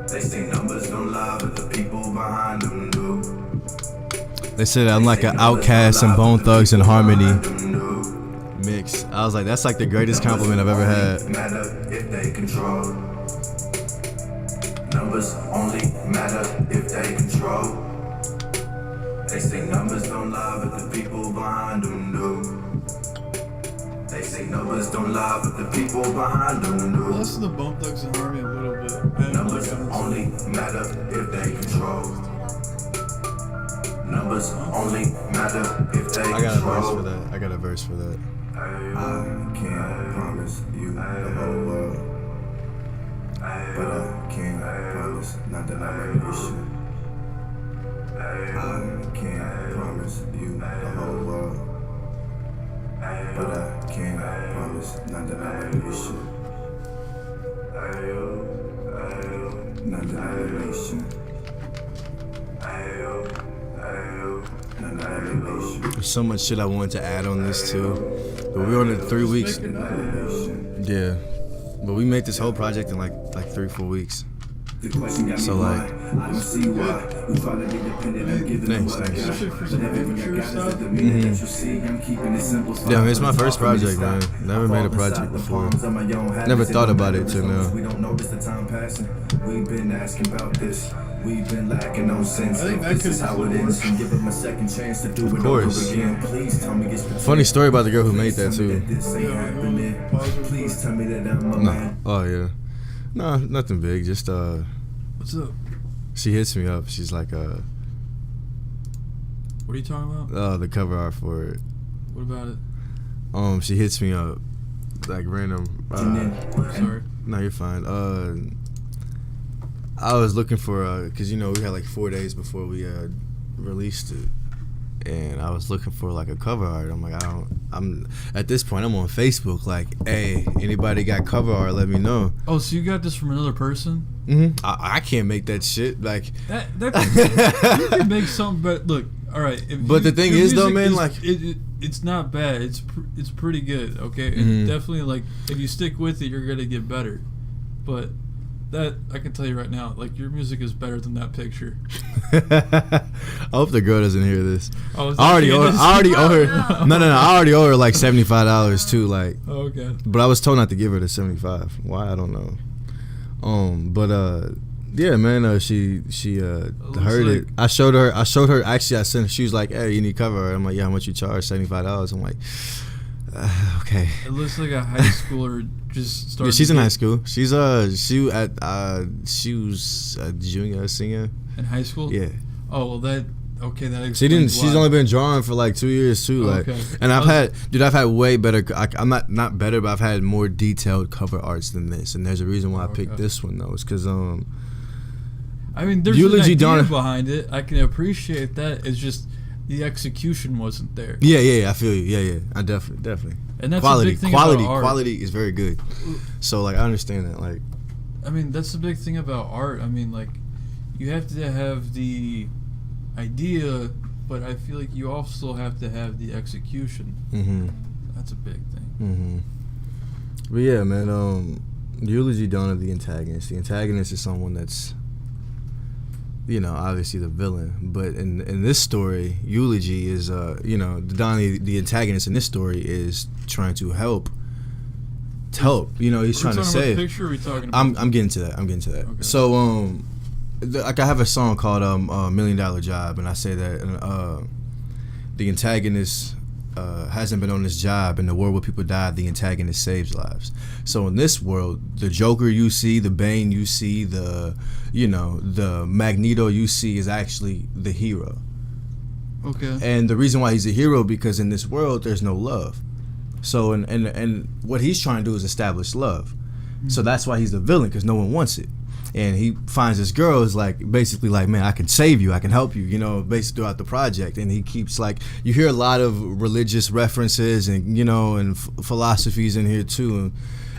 F: They say numbers don't lie, but the people behind them do.
B: They said I'm like an Outcast and Bone Thugs in Harmony mix. I was like, that's like the greatest compliment I've ever had.
F: Matter if they control. Numbers only matter if they control. They say numbers don't lie, but the people behind them do. They say numbers don't lie, but the people behind them do.
A: Listen to Bone Thugs and Harmony a little bit.
F: Numbers only matter if they control. Numbers only matter if they control.
B: I got a verse for that. I got a verse for that.
F: I can't promise you the whole world, but I can promise not that I'm ambition. I can't promise you the whole world, but I can promise not that I'm ambition. Not that I'm ambition. Not that I'm ambition.
B: There's so much shit I wanted to add on this too, but we were on it 3 weeks. Yeah, but we made this whole project in like 3-4 weeks. So like, thanks.
A: Especially for some future stuff.
B: Yeah, I mean, it's my first project, man. Never made a project before. Never thought about it till now.
F: We don't notice the time passing. We've been asking about this. We've been lacking no sense.
A: I think that
F: This
A: could
F: is how it ends. And give them a second chance to do it
B: course.
F: over again. Please tell me it's
B: Funny story about the girl who made that too.
F: This ain't happening. Please tell me that I'm a
B: No.
F: man.
B: Oh yeah. No, nothing big. Just
A: What's up?
B: she hits me up. She's like
A: What are you talking about?
B: the cover art for it.
A: What about it?
B: She hits me up like random.
A: Sorry.
B: No, you're fine. I was looking for cause you know we had like 4 days before we released it, and I was looking for like a cover art. I'm like, I'm at this point I'm on Facebook like, hey, anybody got cover art? Let me know.
A: Oh, so you got this from another person?
B: I can't make that shit like.
A: That you can make something, but look, all right.
B: But the thing is, though, man,
A: like
B: like-
A: it's not bad. It's pretty good. Okay,
B: Mhm.
A: and definitely like if you stick with it, you're gonna get better. But That I can tell you right now, like your music is better than that picture.
B: I hope the girl doesn't hear this.
A: Oh,
B: I already owe her.
C: Oh,
B: No. I already owe her like $75 too. Like,
A: Oh, okay.
B: but I was told not to give her the 75. Why I don't know. Yeah, man. She heard
A: like-
B: it. I showed her. Actually, I sent. She was like, "Hey, you need cover." I'm like, "Yeah, how much you charge?" $75. I'm like, okay.
A: It looks like a high schooler just
B: Yeah,
A: started.
B: she's in high school. She was a junior, senior.
A: In high school?
B: Yeah.
A: Oh well, that explains
B: She didn't. She's
A: why.
B: only been drawing for like 2 years too. Like,
A: Okay.
B: and I've had way better. I'm not better, but I've had more detailed cover arts than this. And there's a reason why I picked
A: Okay.
B: this one though. It's because
A: I mean, there's
B: Eulogy
A: an idea
B: Donna-
A: behind it. I can appreciate that. It's just the execution wasn't there.
B: yeah, I feel you. Yeah, I definitely.
A: And that's
B: Quality,
A: the big thing about art.
B: quality is very good. So like, I understand that. Like,
A: I mean, that's the big thing about art. I mean, like, you have to have the idea, but I feel like you also have to have the execution. That's a big thing.
B: But yeah, man. Eulogy Dawn of the antagonist. The antagonist is someone that's, obviously the villain. But in this story, Eulogy is, Donnie, the antagonist in this story is trying to help. He's trying to
A: Are we talking about
B: save.
A: the picture, or are we talking about
B: I'm getting to that.
A: Okay.
B: So, like I have a song called $1 Million Job, and I say that the antagonist hasn't been on this job. In the world where people die, the antagonist saves lives. So in this world, the Joker you see, the Bane you see, the Magneto you see is actually the hero.
A: Okay.
B: And the reason why he's a hero, because in this world there's no love. So and what he's trying to do is establish love. So that's why he's the villain, because no one wants it. And he finds this girl is basically like, man, I can save you, I can help you, basically throughout the project. And he keeps you hear a lot of religious references and and philosophies in here too.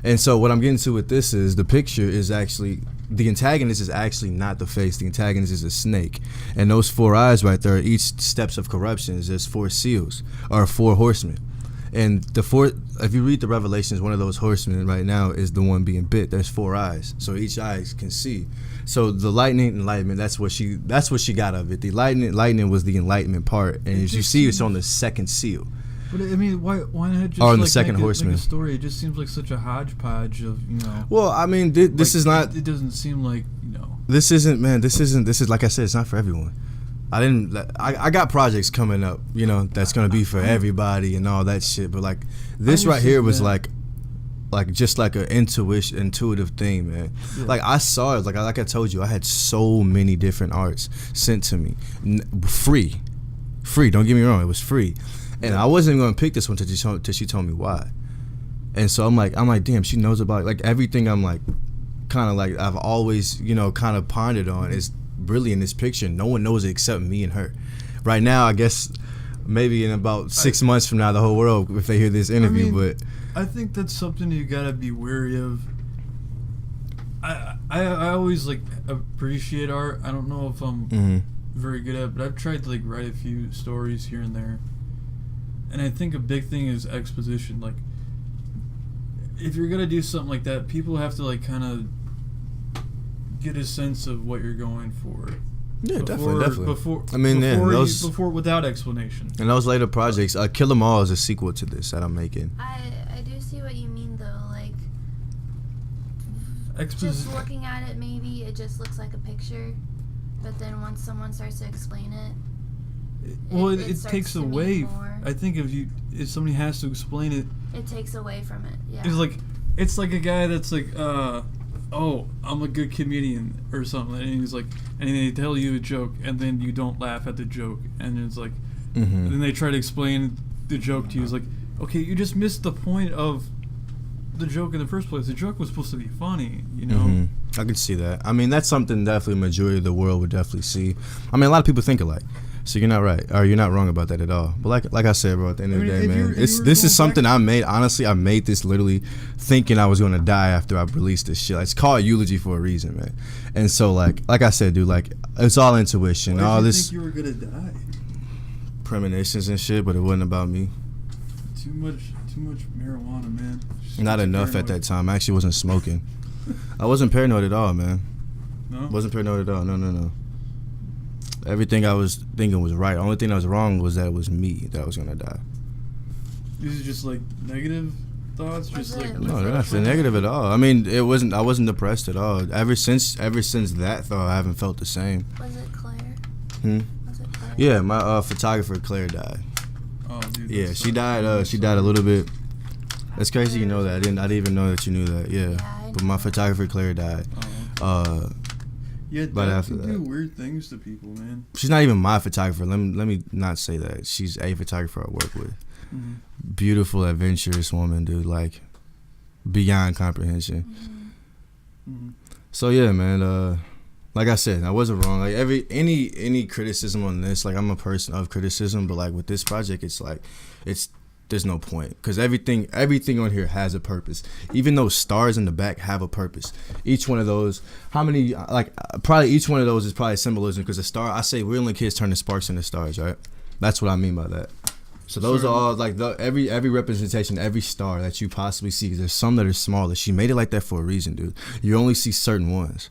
B: And so what I'm getting to with this is the picture is actually, the antagonist is actually not the face. The antagonist is a snake. And those 4 eyes right there are each steps of corruption. There's 4 seals, or 4 horsemen. And if you read the Revelations, one of those horsemen right now is the one being bit. There's 4 eyes, so each eye can see. So the lightning and enlightenment, that's what she got of it. The lightning was the enlightenment part, and as you see, it's on the 2nd seal.
A: But I mean, why not just
B: Or in the second
A: make
B: horseman.
A: a story? It just seems like such a hodgepodge of
B: Well, I mean, this is not.
A: It doesn't seem like
B: This isn't, man. This is like I said. It's not for everyone. I got projects coming up, that's gonna be for everybody and all that shit. But this right here was like just like an intuitive thing, man.
A: Yeah.
B: Like I saw it, like I told you, I had so many different arts sent to me, free. Don't get me wrong, it was free, and I wasn't gonna pick this one till she told me why. And so I'm like, damn, she knows about it. Everything. I'm kind of I've always kind of pondered on is really in this picture. No one knows it except me and her. Right now, I guess maybe in about 6 months from now, the whole world, if they hear this interview. But
A: I think that's something you gotta be wary of. I always appreciate art. I don't know if I'm very good at it, but I've tried to write a few stories here and there. And I think a big thing is exposition. If you're gonna do something like that, people have to kind of get a sense of what you're going for.
B: Yeah, definitely.
A: Before,
B: I mean,
A: before without explanation.
B: And those later projects, Kill 'Em All is a sequel to this that I'm making.
C: I do see what you mean though. Just
A: Exposition.
C: looking at it, maybe it just looks like a picture, but then once someone starts to explain it,
A: Well,
C: it
A: it
C: starts
A: takes
C: to mean
A: away.
C: more.
A: I think if somebody has to explain it,
C: it takes away from it. Yeah.
A: it's like a guy that's oh, I'm a good comedian or something, and he's and they tell you a joke, and then you don't laugh at the joke, and it's and then they try to explain the joke to you. It's okay, you just missed the point of the joke in the first place. The joke was supposed to be funny,
B: I can see that. I mean, that's something definitely a majority of the world would definitely see. I mean, a lot of people think alike. So you're not right, or you're not wrong about that at all. But like I said, bro, at the end of the day, man, this is something I made. Honestly, I made this literally thinking I was gonna die after I released this shit. It's called Eulogy for a reason, man. And so like I said, dude, it's all intuition.
A: Why
B: all
A: did you
B: this
A: think you were gonna die?
B: premonitions and shit, but it wasn't about me.
A: Too much marijuana, man. Just
B: Not
A: too
B: enough at
A: paranoid.
B: that time. I actually wasn't smoking. I wasn't paranoid at all, man.
A: No.
B: Wasn't paranoid at all. No. Everything I was thinking was right. The only thing that was wrong was that it was me that was gonna die.
A: These are just like negative thoughts. Just like
B: No, they're not negative at all. I mean, it wasn't. I wasn't depressed at all. Ever since that thought, I haven't felt the same.
C: Was it Claire? Was it Claire?
B: Yeah, my photographer Claire died.
A: Oh, dude.
B: Yeah,
A: that
B: she
A: sucks.
B: died. She died a little bit. That's crazy. You know that. I didn't even know that you knew that. Yeah,
C: I
B: but my photographer Claire died.
A: Oh. Yeah,
B: But
A: that
B: after
A: can
B: that-
A: do weird things to people, man.
B: She's not even my photographer. Let me not say that. She's a photographer I work with.
A: Mm-hmm.
B: Beautiful, adventurous woman, dude. Like beyond comprehension.
A: Mm-hmm.
B: So yeah, man. Like I said, I wasn't wrong. Like any criticism on this, like I'm a person of criticism, but like with this project, it's like there's no point because everything on here has a purpose. Even those stars in the back have a purpose. Each one of those, how many? Like probably each one of those is probably symbolism because a star. I say we're only kids turning sparks into stars, right? That's what I mean by that. So those are all like every representation, every star that you possibly see. 'Cause there's some that are smaller. She made it like that for a reason, dude. You only see certain ones.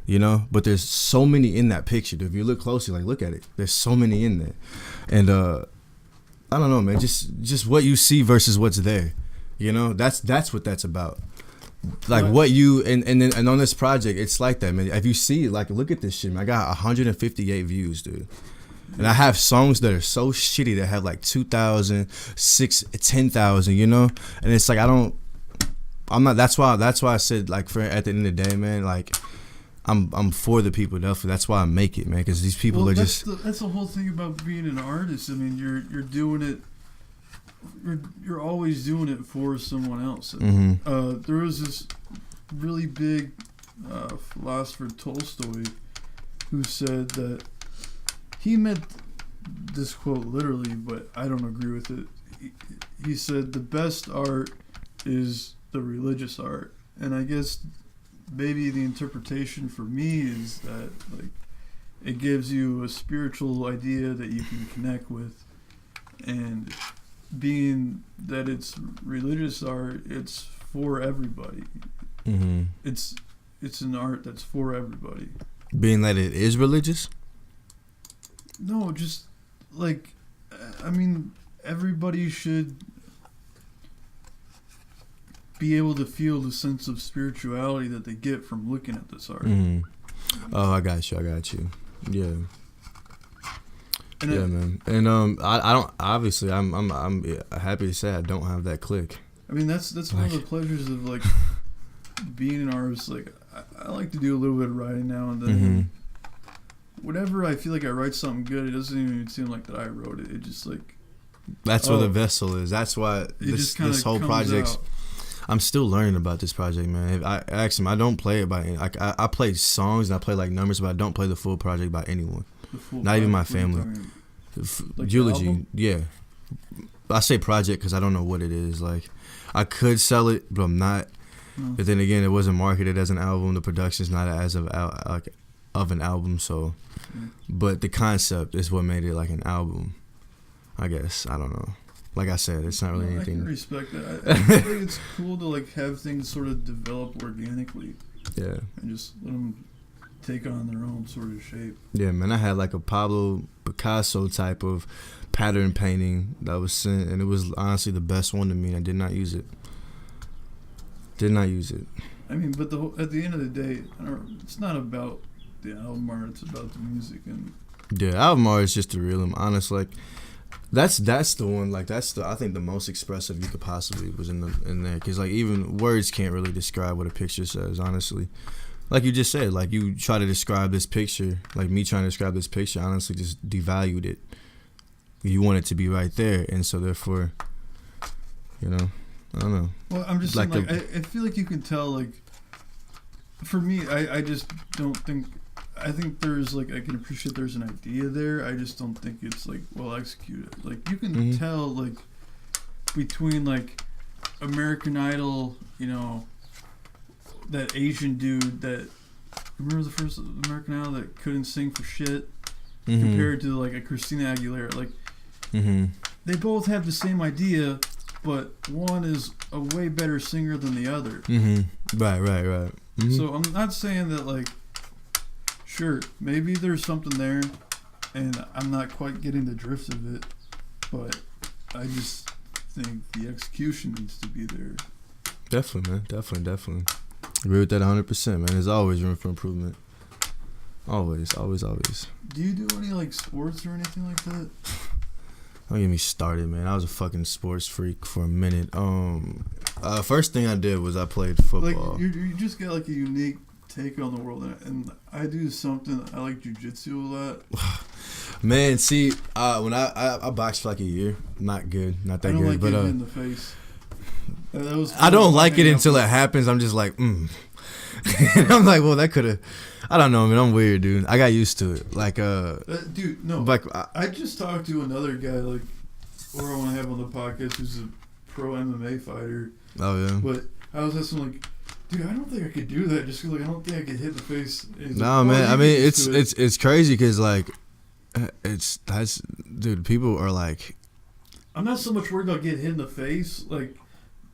B: You know, but there's so many in that picture. Dude. If you look closely, like look at it. There's so many in there, and I don't know, man. Just what you see versus what's there. You know, that's what that's about. Like what you and on this project, it's like that, man. If you see, like, look at this shit, man. I got 158 views, dude. And I have songs that are so shitty that have like 2,000, 10,000. You know, and it's like I'm not. That's why I said like at the end of the day, man, like. I'm for the people, definitely. That's why I make it, man. Because these people are
A: that's
B: just.
A: that's the whole thing about being an artist. I mean, you're doing it. You're always doing it for someone else.
B: Mm-hmm.
A: There was this really big philosopher Tolstoy who said that he meant this quote literally, but I don't agree with it. He said the best art is the religious art, and I guess. Maybe the interpretation for me is that like it gives you a spiritual idea that you can connect with, and being that it's religious art, it's for everybody.
B: Mm-hmm.
A: It's an art that's for everybody.
B: Being that it is religious?
A: No, just like I mean, everybody should be able to feel the sense of spirituality that they get from looking at this art.
B: Mm-hmm. Oh, I got you. Yeah.
A: And
B: yeah, man. And I don't. Obviously, I'm happy to say I don't have that click.
A: I mean, that's one of the pleasures of like being an artist. Like I like to do a little bit of writing now and then.
B: Mm-hmm.
A: Whenever I feel like I write something good, it doesn't even seem like that I wrote it. It just like
B: that's what the vessel is. That's why this whole project. I'm still learning about this project, man. If I ask him, I don't play it by. I play songs and I play like numbers, but I don't play the full project by anyone. Not even my family.
A: Like
B: Eulogy, yeah. I say project because I don't know what it is. Like, I could sell it, but I'm not.
A: No.
B: But then again, it wasn't marketed as an album. The production's not as of an album, so. But the concept is what made it like an album. I guess I don't know. Like I said, it's not really anything.
A: I can respect that. I think it's cool to like have things sort of develop organically.
B: Yeah.
A: And just let them take on their own sort of shape.
B: Yeah, man. I had like a Pablo Picasso type of pattern painting that was sent, and it was honestly the best one to me. And I did not use it.
A: I mean, but at the end of the day, it's not about the album art. It's about the music and.
B: Yeah, album art is just the real. Honest, like. That's the one, like, I think the most expressive you could possibly was in there. Because, like, even words can't really describe what a picture says, honestly. Like you just said, like, you try to describe this picture, like me trying to describe this picture, honestly just devalued it. You want it to be right there, and so therefore, you know, I don't know.
A: Well, I'm just like saying, I feel like you can tell, like, for me, I just don't think... I think there's like I can appreciate there's an idea there. I just don't think it's like well executed. Like you can tell like between like American Idol, you know, that Asian dude that remember the first American Idol that couldn't sing for shit compared to like a Christina Aguilera. Like they both have the same idea, but one is a way better singer than the other.
B: Right. Mm-hmm.
A: So I'm not saying that like, sure, maybe there's something there, and I'm not quite getting the drift of it, but I just think the execution needs to be there.
B: Definitely, man. Definitely. Agree with that 100%, man. There's always room for improvement. Always.
A: Do you do any like sports or anything like that?
B: Don't get me started, man. I was a fucking sports freak for a minute. First thing I did was I played football.
A: Like you just got like a unique take on the world, and I do something. I like jujitsu a lot.
B: Man, see, when I boxed for like a year, not good, not that
A: I don't
B: good,
A: like
B: but
A: getting in the face. That was
B: I don't like it
A: hanging
B: until
A: out
B: it happens. I'm just like, And I'm like, well, that could have. I don't know, man. I'm weird, dude. I got used to it. Like,
A: dude, no.
B: like
A: I just talked to another guy, like, or I want to have on the podcast, who's a pro MMA fighter.
B: Oh yeah.
A: But I was asking, like, dude, I don't think I could do that. Just 'cause, like, I don't think I could hit in the face.
B: No, man. I mean, it's crazy because like, dude. People are like,
A: I'm not so much worried about getting hit in the face. Like,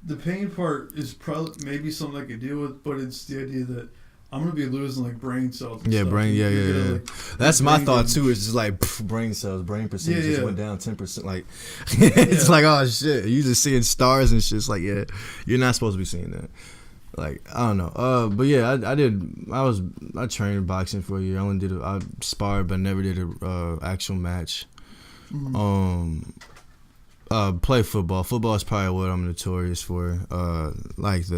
A: the pain part is probably maybe something I could deal with, but it's the idea that I'm gonna be losing like brain cells. And stuff.
B: Yeah.
A: Like,
B: that's my thought
A: damage.
B: too. It's just like brain cells, brain percentage just went down 10%. Like, it's like, oh shit, you just seeing stars and shit. It's like, yeah, you're not supposed to be seeing that. Like, I don't know. But yeah, I trained boxing for a year. I sparred, but never did a actual match.
A: Mm-hmm.
B: Play football. Football is probably what I'm notorious for.
A: That's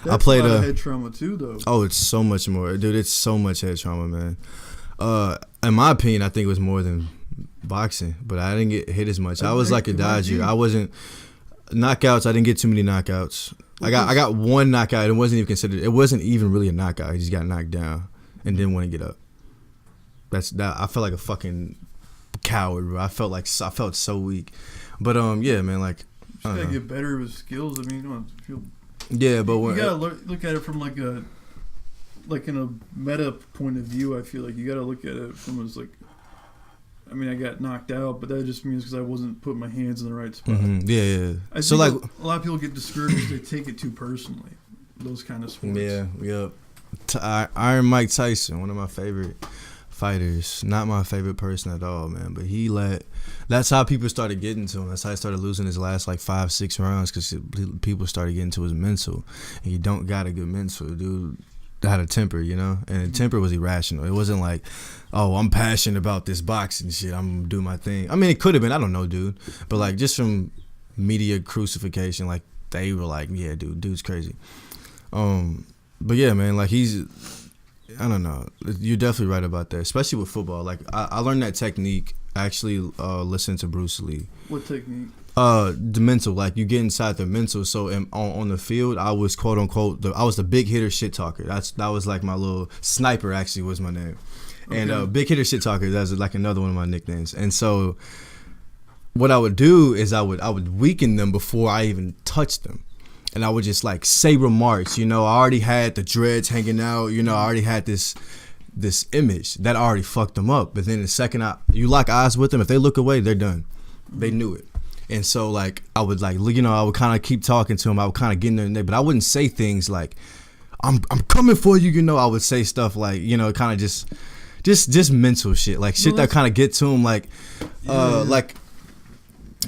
B: I played
A: a lot of head trauma too, though.
B: Oh, it's so much more, dude. It's so much head trauma, man. In my opinion, I think it was more than boxing, but I didn't get hit as much. I was like a dodger. I wasn't knockouts. I didn't get too many knockouts. I got one knockout. It wasn't even considered. It wasn't even really a knockout. I just got knocked down and didn't want to get up. That. I felt like a fucking coward, bro. I felt so weak. But yeah, man, like,
A: you just gotta get better with skills. I mean, you don't feel.
B: Yeah, but
A: you gotta look at it from like in a meta point of view. I feel like you gotta look at it from as like, I mean, I got knocked out, but that just means because I wasn't putting my hands in the right spot.
B: Mm-hmm. Yeah.
A: I
B: so
A: think
B: like,
A: a lot of people get discouraged because they take it too personally. Those kind of sports.
B: Yeah. Iron Mike Tyson, one of my favorite fighters. Not my favorite person at all, man. But that's how people started getting to him. That's how he started losing his last like 5-6 rounds because people started getting to his mental. And you don't got a good mental, dude. Had a temper, you know, and the temper was irrational. It wasn't like, oh, I'm passionate about this boxing shit, I'm gonna do my thing. I mean, it could have been, I don't know, dude, but like just from media crucifixion, like they were like, yeah, dude's crazy. But yeah, man, like I don't know, you're definitely right about that, especially with football. Like I learned that technique actually listening to Bruce Lee.
A: What technique?
B: The mental, like you get inside the mental. So on the field, I was quote unquote I was the big hitter shit talker. That was like my little sniper. Actually, was my name, okay. And big hitter shit talker. That's like another one of my nicknames. And so, what I would do is I would weaken them before I even touched them, and I would just like say remarks. You know, I already had the dreads hanging out. You know, I already had this image that already fucked them up. But then the second you lock eyes with them, if they look away, they're done. They knew it. And so, like, I would, like, you know, I would kind of keep talking to him. I would kind of get in there, but I wouldn't say things like, I'm coming for you, you know. I would say stuff like, you know, kind of just mental shit. Like, shit that kind of get to him, like, like,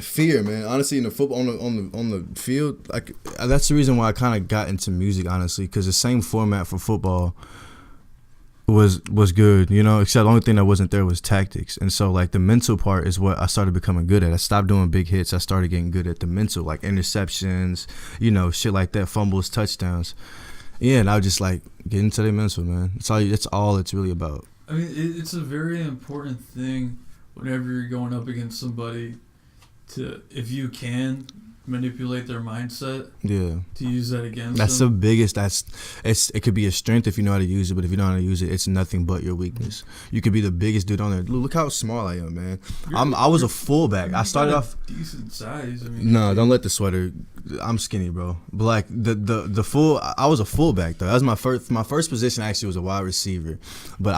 B: fear, man. Honestly, in the football, on the field, like, that's the reason why I kind of got into music, honestly, because the same format for football was good, you know, except the only thing that wasn't there was tactics. And so like the mental part is what I started becoming good at. I stopped doing big hits. I started getting good at the mental, like interceptions, you know, shit like that, fumbles, touchdowns. Yeah, and I would just like get into the mental, man. That's all it's really about.
A: I mean, it's a very important thing whenever you're going up against somebody to, if you can, manipulate their mindset.
B: Yeah. To
A: use that against
B: that's
A: them.
B: The biggest. It could be a strength if you know how to use it, but if you don't know how to use it, it's nothing but your weakness. You could be the biggest dude on there. Look how small I am, man. I was a fullback. I started off
A: decent size. I mean,
B: no, don't let the sweater. I'm skinny, bro. But like the full, I was a fullback though. That was my first position. Actually, was a wide receiver. But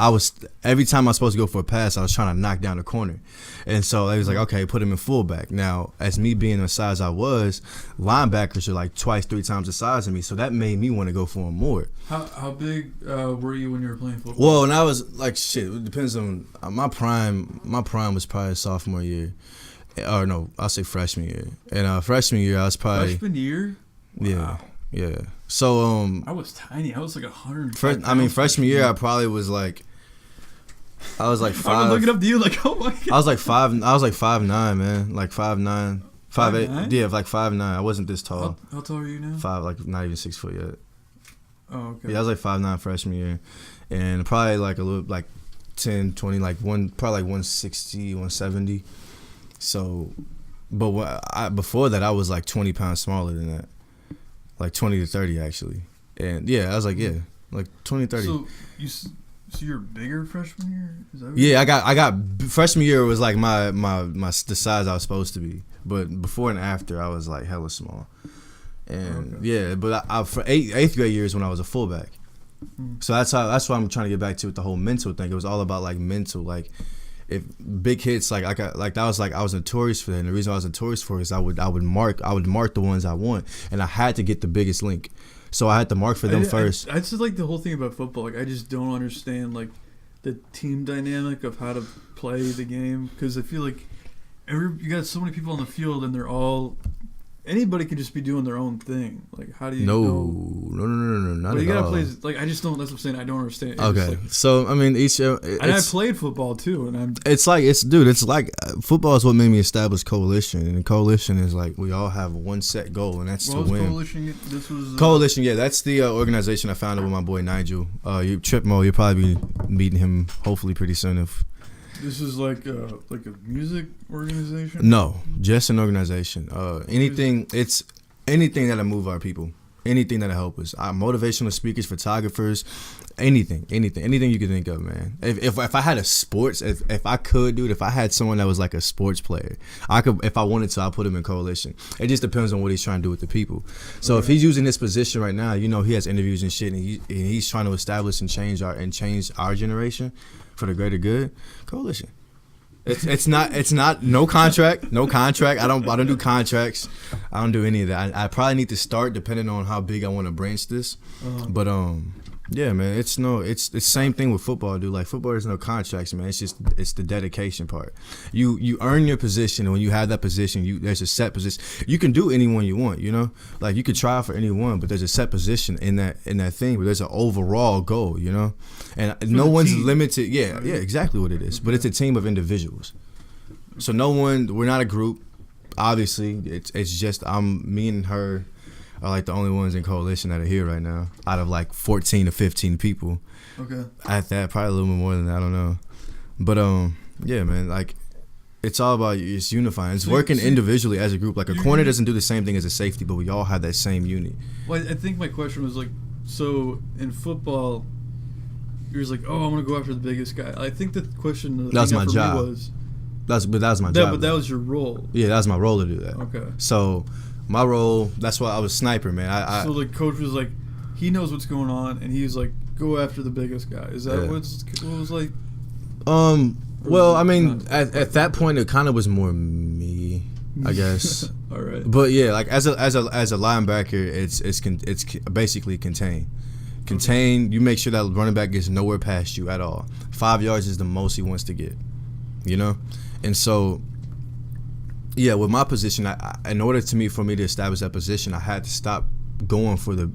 B: every time I was supposed to go for a pass, I was trying to knock down the corner, and so they was like, okay, put him in fullback. Now, as me being the size I was, was, linebackers are like twice, 3 times the size of me. So that made me want to go for them more.
A: How big were you when you were playing football?
B: Well, and I was like, shit. It depends on my prime. My prime was probably sophomore year, or no, I'll say freshman year. And freshman year, I was probably
A: Freshman year? Wow.
B: yeah. So
A: I was tiny. I was like 100.
B: Freshman year, I probably was like. I was like 5.
A: I was looking up to you like, oh my god.
B: I was like 5. I was like 5'9", man. Like 5'9", 5'8".
A: 5'9"?
B: Yeah, like 5'9". I wasn't this tall.
A: How tall are you now?
B: 5, like not even 6 foot yet.
A: Oh, okay.
B: Yeah, I was like 5'9" freshman year, and probably like a little like 10, 20, like probably like 160, 170. So, but before that, I was like 20 pounds smaller than that, like 20 to 30 actually. And yeah, I was like like 20, 30.
A: So you're bigger freshman year? Is that what
B: Yeah, I got freshman year was like my the size I was supposed to be, but before and after I was like hella small, and yeah, but I for eighth grade years when I was a fullback, so that's what I'm trying to get back to with the whole mental thing. It was all about like mental, like if big hits like I was notorious for that, and the reason I was notorious for it is I would mark the ones I want, and I had to get the biggest link. So I had to mark for them first.
A: I just like the whole thing about football. Like I just don't understand like the team dynamic of how to play the game, because I feel like you got so many people on the field and they're all anybody can just be doing their own thing. Like how do you know?
B: No, not
A: but
B: at
A: you gotta
B: all.
A: play like I just don't. That's what I'm saying. I don't understand. It's
B: Okay,
A: like,
B: so I mean
A: and I played football too, and
B: it's like football is what made me establish coalition, and coalition is like we all have one set goal, and that's to win.
A: Coalition? This was
B: Coalition, yeah, that's the organization I founded with my boy Nigel. Trip Mo, you'll probably be meeting him hopefully pretty soon. If
A: this is like a music organization.
B: No, just an organization. It's anything that'll move our people. Anything that'll help us. Motivational speakers, photographers, anything you can think of, man. If I had a sports, if I could, dude, if I had someone that was like a sports player, I could, if I wanted to, I'll put him in coalition. It just depends on what he's trying to do with the people. So if he's using this position right now, you know, he has interviews and shit, and he's trying to establish and change our generation for the greater good. Coalition. It's not no contract. I don't do contracts. I don't do any of that. I probably need to start depending on how big I want to branch this. But yeah, man, it's the same thing with football, dude. Like football, there's no contracts, man. It's the dedication part. You earn your position, and when you have that position, there's a set position. You can do anyone you want, you know. Like you could try for anyone, but there's a set position in that thing. But there's an overall goal, you know. And no one's limited. Yeah, exactly what it is. But it's a team of individuals. So we're not a group. Obviously, it's just me and her are like the only ones in coalition that are here right now out of like 14 to 15 people.
A: Okay.
B: At that, probably a little bit more than that, I don't know. But yeah, man, like it's all about it's unifying. It's working individually as a group. Like a corner doesn't do the same thing as a safety, but we all have that same unit.
A: Well, I think my question was like, so in football, you're just like, oh, I'm gonna go after the biggest guy. I think the question
B: That was my job.
A: was.
B: That was my job.
A: But that was your role.
B: Yeah, that was my role to do that.
A: Okay.
B: So my role, that's why I was sniper, man.
A: So the coach was like, he knows what's going on, and he's like, go after the biggest guy. Is that what it was like?
B: Well, I mean, at that point, it kind of was more me, I guess.
A: All right.
B: But yeah, like as a linebacker, it's basically contain. Contain. You make sure that running back gets nowhere past you at all. 5 yards is the most he wants to get. You know, and so. Yeah, with my position, in order for me to establish that position, I had to stop going for the,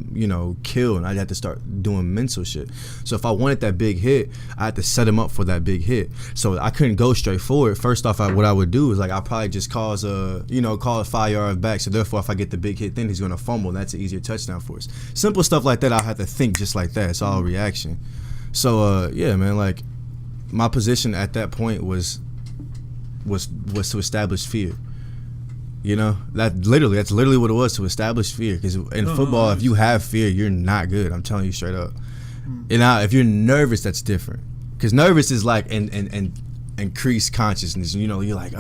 B: kill, and I had to start doing mental shit. So if I wanted that big hit, I had to set him up for that big hit. So I couldn't go straight forward. First off, what I would do is I'd probably just call a 5 yard back. So therefore, if I get the big hit, then he's gonna fumble, and that's an easier touchdown for us. Simple stuff like that, I have to think just like that. It's all reaction. So yeah, man, like my position at that point was to establish fear. You know, that's literally what it was, to establish fear. Because in football, if you have fear, you're not good. I'm telling you straight up. And now, if you're nervous, that's different. Because nervous is like an increased consciousness. You know, you're like,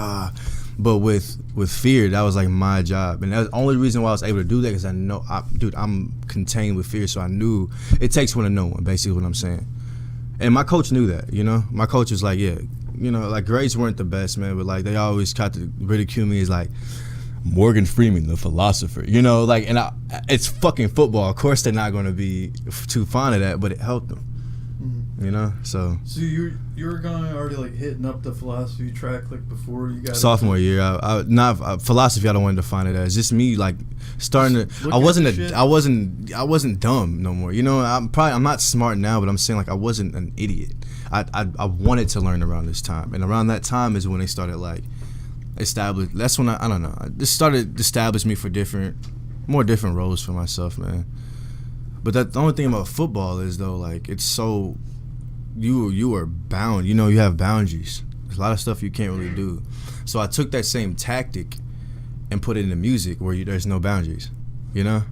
B: But with fear, that was like my job. And that's the only reason why I was able to do that, because I know, I'm contained with fear. So I knew it takes one to know one, basically what I'm saying. And my coach knew that, you know. My coach was like, yeah, like grades weren't the best, man. But like they always tried to ridicule me as like, Morgan Freeman, the philosopher. You know, like, and it's fucking football. Of course, they're not going to be too fond of that, but it helped them. You know, so
A: you were going already like hitting up the philosophy track like before you got
B: sophomore year. I not philosophy. I don't want to define it as just me like starting to. I wasn't dumb no more. You know, I'm not smart now, but I'm saying like I wasn't an idiot. I wanted to learn around this time, and around that time is when they started like establish. That's when I don't know. This started to establish me for more different roles for myself, man. But the only thing about football is though, like it's so. You are bound. You know, you have boundaries. There's a lot of stuff you can't really do. So I took that same tactic and put it into music where there's no boundaries. You know?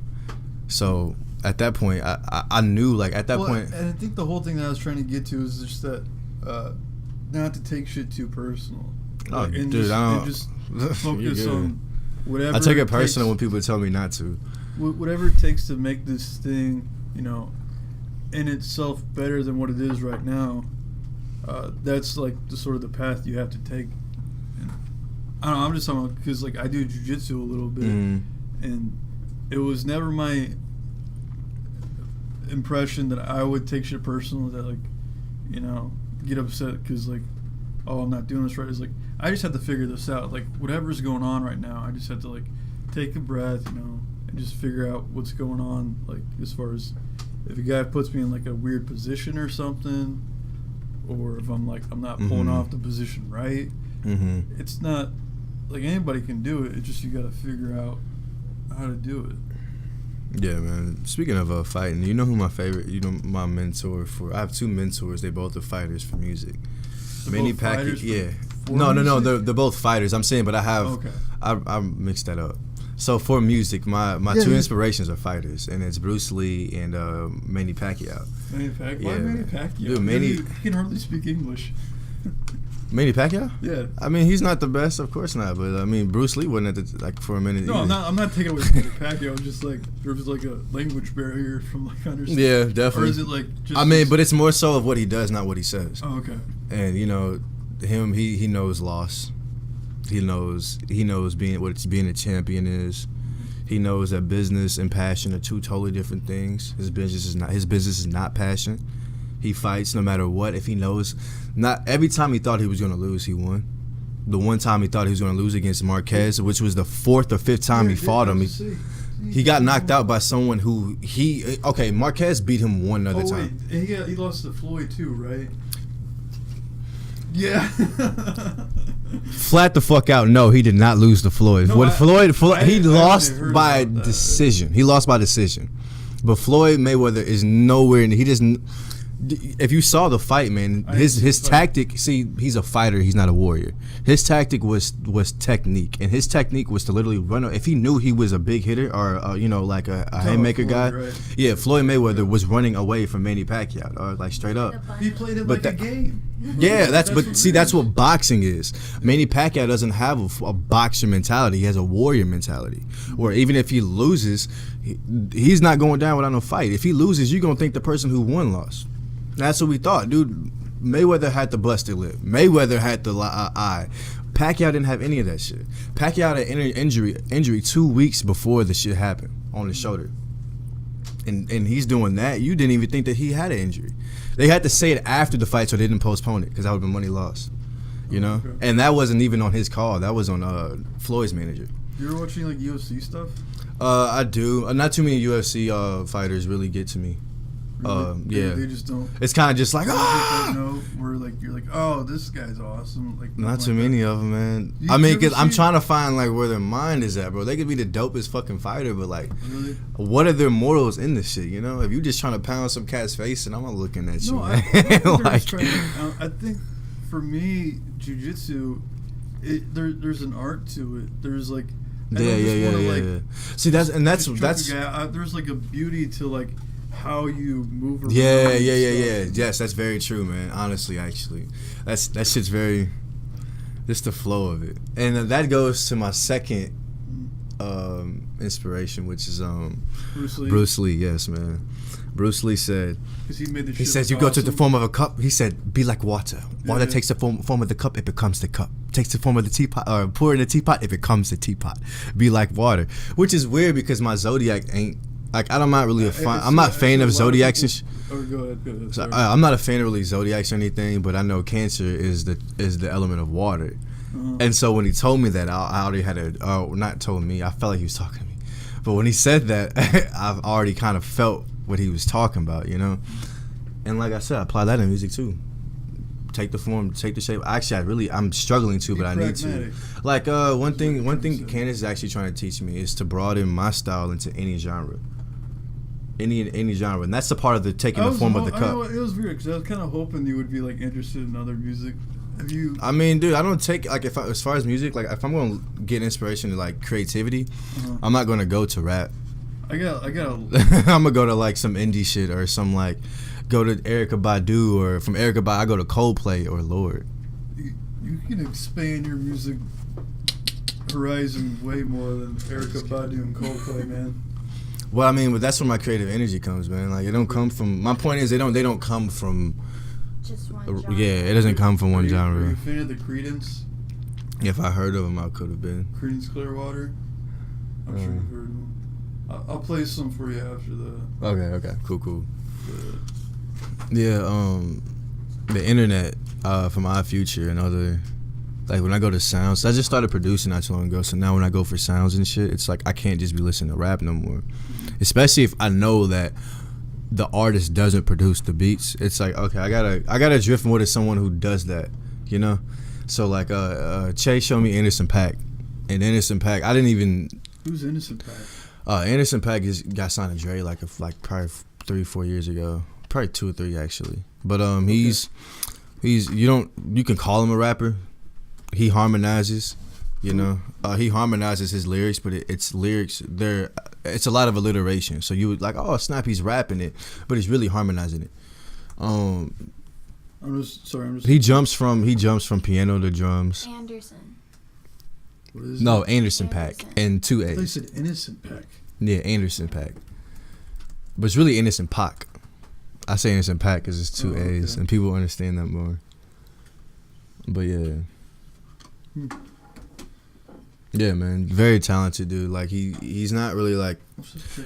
B: So at that point, I knew, like, at that point.
A: And I think the whole thing that I was trying to get to is just that not to take shit too personal.
B: Oh,
A: like, and
B: dude,
A: just focus on whatever.
B: I take it personal when people tell me not to.
A: Whatever it takes to make this thing, you know, in itself better than what it is right now. That's like the sort of the path you have to take. And I don't know, I'm just talking about because like I do jiu-jitsu a little bit, and it was never my impression that I would take shit personal, that like, you know, get upset because like, oh, I'm not doing this right. It's like I just have to figure this out. Like whatever's going on right now, I just have to like take a breath, you know, and just figure out what's going on. Like as far as if a guy puts me in like a weird position or something, or if I'm like I'm not pulling off the position right, it's not like anybody can do it. It's just you got to figure out how to do it.
B: Yeah, man. Speaking of fighting, you know who my favorite? You know my mentor for? I have two mentors. They both are fighters for music. Manny Pacquiao. Yeah. No. They're both fighters. I'm saying, but I have.
A: Okay.
B: I mixed that up. So for music, my two inspirations are fighters, and it's Bruce Lee and Manny Pacquiao.
A: Manny Pacquiao? Why Manny Pacquiao?
B: Dude,
A: he can hardly speak English.
B: Manny Pacquiao?
A: Yeah.
B: I mean, he's not the best, of course not. But I mean, Bruce Lee wasn't at the, like for a minute.
A: No,
B: either.
A: I'm not taking away from Manny Pacquiao. Just like there was like a language barrier from like understanding.
B: Yeah, definitely.
A: Or is it like? Just
B: I mean, but it's more so of what he does, not what he says.
A: Oh, okay.
B: And you know, him, he knows loss. He knows being what being a champion is. He knows that business and passion are two totally different things. His business is not passion. He fights no matter what. If he knows, not every time he thought he was going to lose, he won. The one time he thought he was going to lose against Marquez, which was the fourth or fifth time he fought him, he got knocked out by someone who Marquez beat him one other time.
A: Wait, he lost to Floyd too, right? Yeah.
B: Flat the fuck out. No, he did not lose to Floyd.
A: No,
B: Floyd, he lost by
A: that.
B: decision. He lost by decision. But Floyd Mayweather is nowhere. He doesn't. If you saw the fight, man, his tactic. See, he's a fighter. He's not a warrior. His tactic was technique, and his technique was to literally run. If he knew he was a big hitter or like a haymaker guy, right. Yeah, Floyd Mayweather was running away from Manny Pacquiao, or like straight up.
A: He played it like a game.
B: Yeah, that's what boxing is. Manny Pacquiao doesn't have a boxer mentality. He has a warrior mentality. Where even if he loses, he's not going down without no fight. If he loses, you're gonna think the person who won lost. That's what we thought, dude. Mayweather had the busted lip. Mayweather had the eye. Pacquiao didn't have any of that shit. Pacquiao had an injury 2 weeks before the shit happened on his shoulder. And he's doing that. You didn't even think that he had an injury. They had to say it after the fight so they didn't postpone it because that would have been money lost. You know? Okay. And that wasn't even on his call. That was on Floyd's manager.
A: You ever watching like UFC stuff?
B: I do. Not too many UFC fighters really get to me.
A: Really?
B: Yeah.
A: They just don't.
B: It's kind of just like,
A: where like you're like, oh, this guy's awesome. Like
B: not too many of them, man. I mean, cause I'm trying to find like where their mind is at, bro. They could be the dopest fucking fighter, but like, really? What are their morals in this shit? You know, if you just trying to pound some cat's face, and I'm not looking at you, man.
A: I think for me, jiu-jitsu, there's an art to it. There's like,
B: yeah. See, that's
A: there's like a beauty to like how you move around.
B: Yeah. Yes, that's very true, man. Honestly, actually, that shit's very, just the flow of it, and that goes to my second inspiration, which is
A: Bruce Lee.
B: Bruce Lee, yes, man. Bruce Lee said,
A: Because he made the.
B: He says you go to the form of a cup. He said, be like water. Water takes the form of the cup, it becomes the cup. Takes the form of the teapot, or pour in the teapot, it becomes the teapot. Be like water, which is weird because my zodiac ain't like I'm not really a fan. I'm not a fan of zodiacs and
A: Go ahead.
B: so, I'm not a fan of really zodiacs or anything, but I know Cancer is the element of water. And so when he told me that, I already had not told me. I felt like he was talking to me, but when he said that, I've already kind of felt what he was talking about, you know. And like I said, I apply that in music too. Take the form, take the shape. Actually, I'm struggling to, but I need to. Like one thing Candace is actually trying to teach me is to broaden my style into any genre. Any genre, and that's the part of the taking the form of the cup.
A: It was weird because I was kind of hoping you would be like interested in other music. Have you?
B: I mean, dude, I don't take like as far as music, like if I'm going to get inspiration to like creativity, I'm not going to go to rap.
A: I got.
B: I'm gonna go to like some indie shit or some like go to Erykah Badu, or from Erykah Badu I go to Coldplay or Lord.
A: You can expand your music horizon way more than Erykah Badu and Coldplay, man.
B: Well, I mean, but that's where my creative energy comes, man. Like it don't come from. My point is, they don't come from.
C: Just one genre.
B: Yeah, it doesn't come from one
A: Are
B: genre.
A: you a fan of the Creedence?
B: If I heard of them, I could have been.
A: Creedence Clearwater. I'm sure you've heard of them. I'll play some for you after the.
B: Okay, cool. Yeah, the internet from Odd Future and other. Like when I go to sounds, I just started producing not too long ago. So now when I go for sounds and shit, it's like I can't just be listening to rap no more. Especially if I know that the artist doesn't produce the beats. It's like, okay, I gotta drift more to someone who does that, you know. So like Che showed me Anderson .Paak, and Anderson .Paak, I didn't even.
A: Who's Innocent Paak?
B: Anderson .Paak got signed to Dre like probably 3-4 years ago, probably 2 or 3 actually. But he's you can call him a rapper. He harmonizes, you know. He harmonizes his lyrics, but it's lyrics. It's a lot of alliteration. So you would like, oh snap, he's rapping it, but he's really harmonizing it. He jumps from piano to drums.
C: Anderson.
A: What is
B: No,
A: it?
B: Anderson .Paak and 2 A's.
A: They said Innocent Paak.
B: Yeah, Anderson .Paak. But it's really Innocent Paak. I say Innocent Paak because it's 2 A's, and people understand that more. But yeah. Yeah, man, very talented dude. Like he's not really like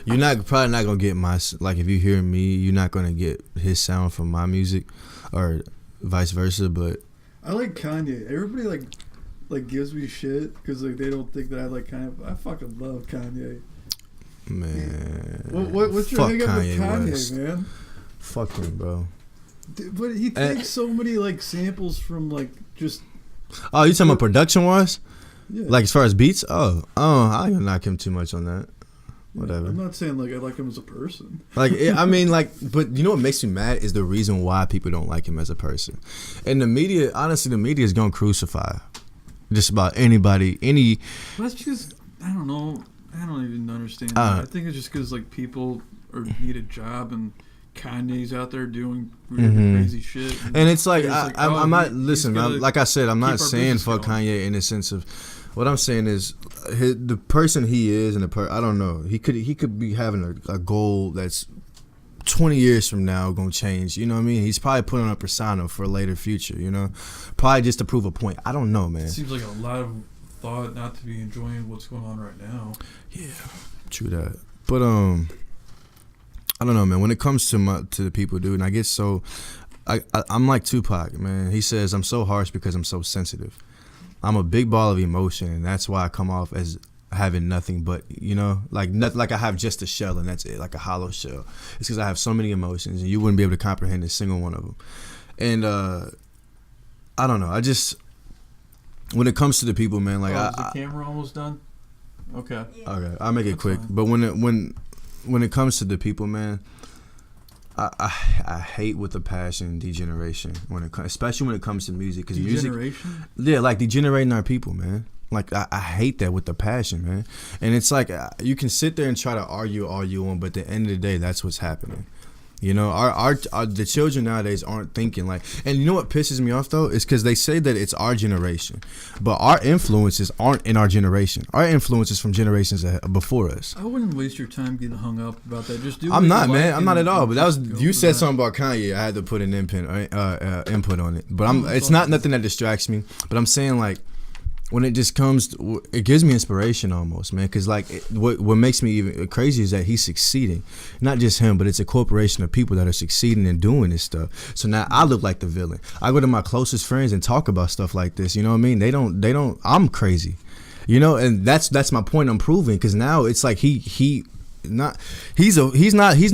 B: you're probably not gonna get my like if you hear me, you're not gonna get his sound from my music, or vice versa. But
A: I like Kanye. Everybody like gives me shit because like they don't think that I like Kanye. I fucking love Kanye.
B: Man,
A: what's your hang up with Kanye,
B: West.
A: man?
B: Fuck him, bro.
A: But he takes so many like samples from like just.
B: Oh, you talking about production wise?
A: Yeah.
B: Like as far as beats? I don't knock him too much on that. Whatever.
A: I'm not saying like I like him as a person.
B: Like I mean, like, but you know what makes me mad is the reason why people don't like him as a person. And the media, honestly, the media is gonna crucify just about anybody.
A: That's just I don't know. I don't even understand. I think it's just because like people need a job and Kanye's out there doing really crazy shit. And
B: it's like, I'm not, listen, like I said, I'm not saying fuck
A: going.
B: Kanye in the sense of, what I'm saying is, the person he is and I don't know, he could be having a goal that's 20 years from now gonna change, you know what I mean? He's probably putting on a persona for a later future, you know? Probably just to prove a point. I don't know, man.
A: It seems like a lot of thought not to be enjoying what's going on right now.
B: Yeah, true that. But, I don't know, man. When it comes to the people, dude, and I get so, I'm like Tupac, man. He says I'm so harsh because I'm so sensitive. I'm a big ball of emotion, and that's why I come off as having nothing but, you know, like I have just a shell and that's it, like a hollow shell. It's because I have so many emotions, and you wouldn't be able to comprehend a single one of them. And I don't know. I just, when it comes to the people, man, like
A: is the camera almost done? Okay.
B: Okay, I'll make it quick.
A: Fine.
B: But when it comes to the people, man, I hate with a passion degeneration especially when it comes to music. Cause
A: degeneration?
B: Yeah, like degenerating our people, man. Like I hate that with a passion, man. And it's like you can sit there and try to argue all you want, but at the end of the day, that's what's happening. You know, our the children nowadays aren't thinking like, and you know what pisses me off though is because they say that it's our generation, but our influences aren't in our generation. Our influences from generations before us.
A: I wouldn't waste your time getting hung up about that. Just do.
B: I'm
A: what
B: not,
A: you
B: man.
A: like
B: I'm not
A: and
B: at all. But that was
A: just go
B: you
A: for
B: said
A: that.
B: something about Kanye. I had to put an input on it. But
A: Oh,
B: it's not nothing that distracts me. But I'm saying like, when it just comes, it gives me inspiration almost, man. Because like, what makes me even crazy is that he's succeeding. Not just him, but it's a corporation of people that are succeeding and doing this stuff. So now I look like the villain. I go to my closest friends and talk about stuff like this. You know what I mean? They don't. I'm crazy. You know, and that's my point I'm proving. Because now it's like he's no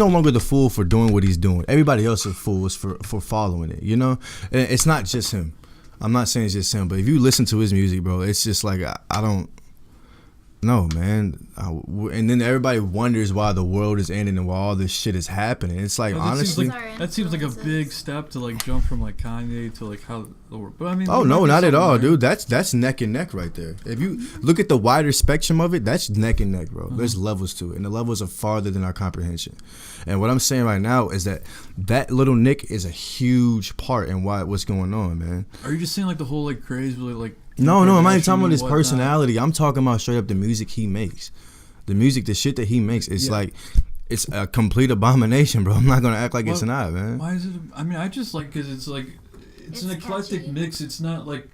B: longer the fool for doing what he's doing. Everybody else is fools for following it. You know, and it's not just him. I'm not saying it's just him, but if you listen to his music, bro, it's just like I don't know, man. And then everybody wonders why the world is ending and why all this shit is happening. It's like,
A: That
B: honestly,
A: seems like a big step to like jump from like Kanye to like how the world. But I mean,
B: oh
A: there
B: no,
A: might be
B: not at all,
A: something there.
B: dude. That's neck and neck right there. If you look at the wider spectrum of it, that's neck and neck, bro. There's levels to it, and the levels are farther than our comprehension. And what I'm saying right now is that little Nick is a huge part in what's going on, man.
A: Are you just saying like the whole like craze with like?
B: No, I'm not even
A: Kardashian
B: talking about
A: and
B: his
A: whatnot?
B: personality. I'm talking about straight up the music he makes. The shit that he makes is like, it's a complete abomination, bro. I'm not gonna act like it's not, man.
A: Why is it? I mean, I just like because it's like it's an eclectic
C: catchy.
A: mix. It's not like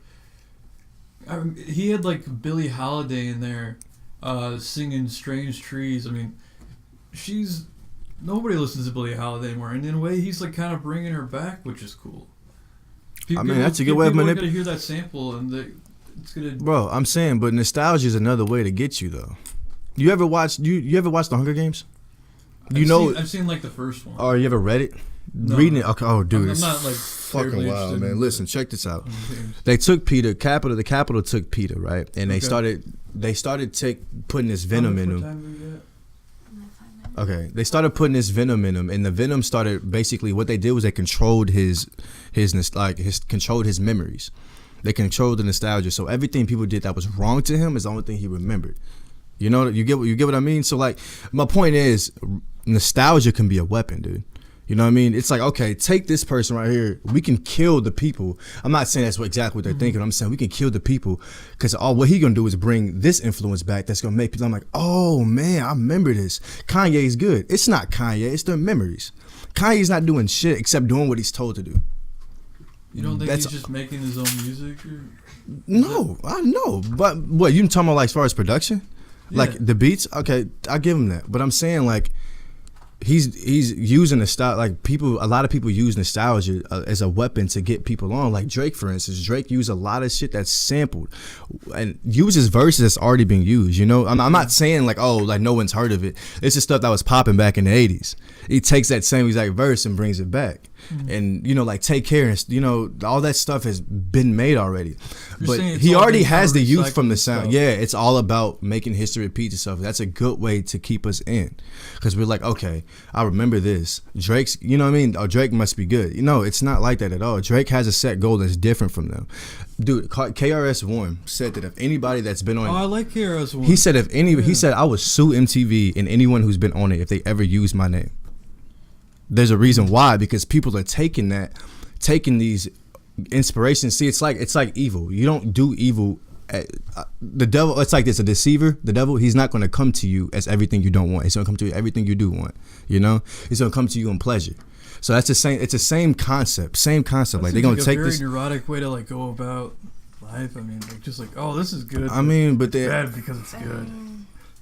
A: he had like Billie Holiday in there singing "Strange Trees." I mean, nobody listens to Billie Holiday anymore, and in a way, he's like kind of bringing her back, which is cool.
B: I mean, that's a good way of
A: People are gonna hear that sample, and it's gonna.
B: Bro, I'm saying, but nostalgia is another way to get you though. You ever watch the Hunger Games?
A: I've seen like the first one.
B: Or you ever read it?
A: No.
B: Reading it? Okay. Oh, dude,
A: I'm
B: it's
A: not like
B: fucking
A: terribly
B: wild,
A: interested
B: man.
A: in
B: Listen, check this out.
A: games.
B: They took Peter. The Capitol took Peter, right? And they
A: Okay.
B: started putting this
A: How
B: venom
A: much
B: in
A: more
B: him.
A: time do we got?
B: Okay, they started putting this venom in him, and the venom started basically what they did was they controlled his memories. They controlled the nostalgia. So everything people did that was wrong to him is the only thing he remembered. You know, you get what I mean. So like, my point is, nostalgia can be a weapon, dude. You know what I mean? It's like, okay, take this person right here. We can kill the people. I'm not saying that's exactly what they're thinking. I'm saying we can kill the people because what he gonna do is bring this influence back that's gonna make people. I'm like, oh man, I remember this. Kanye's good. It's not Kanye. It's their memories. Kanye's not doing shit except doing what he's told to do.
A: You don't think he's just making his own music? Or?
B: No, I know. But what, you talking about like as far as production?
A: Yeah.
B: Like the beats? Okay, I give him that. But I'm saying like he's using the style, like a lot of people use nostalgia as a weapon to get people on. Like Drake, for instance. Drake used a lot of shit that's sampled and uses verses that's already been used. You know, I'm not saying like, oh, like no one's heard of it. It's just stuff that was popping back in the 80s. He takes that same exact verse and brings it back. And you know, like Take Care, and you know, all that stuff has been made already. But he already has the youth from the sound. Yeah, it's all about making history repeat itself. That's a good way to keep us in, because we're like, okay, I remember this. Drake's, you know what I mean? Oh, Drake must be good. You know, it's not like that at all. Drake has a set goal that's different from them. Dude, KRS-One said that if anybody that's been on,
A: I like KRS-One.
B: he said he said I would sue MTV and anyone who's been on it if they ever use my name. There's a reason why, because people are taking these inspirations. See, it's like evil. You don't do evil. The devil, it's like this: a deceiver. The devil, he's not going to come to you as everything you don't want. He's going to come to you everything you do want. You know, he's going to come to you in pleasure. So that's the same. It's the same concept. Like they're going to take this.
A: A very neurotic way to like go about life. I mean, like just like, oh, this is good.
B: I mean, but they
A: bad because it's good.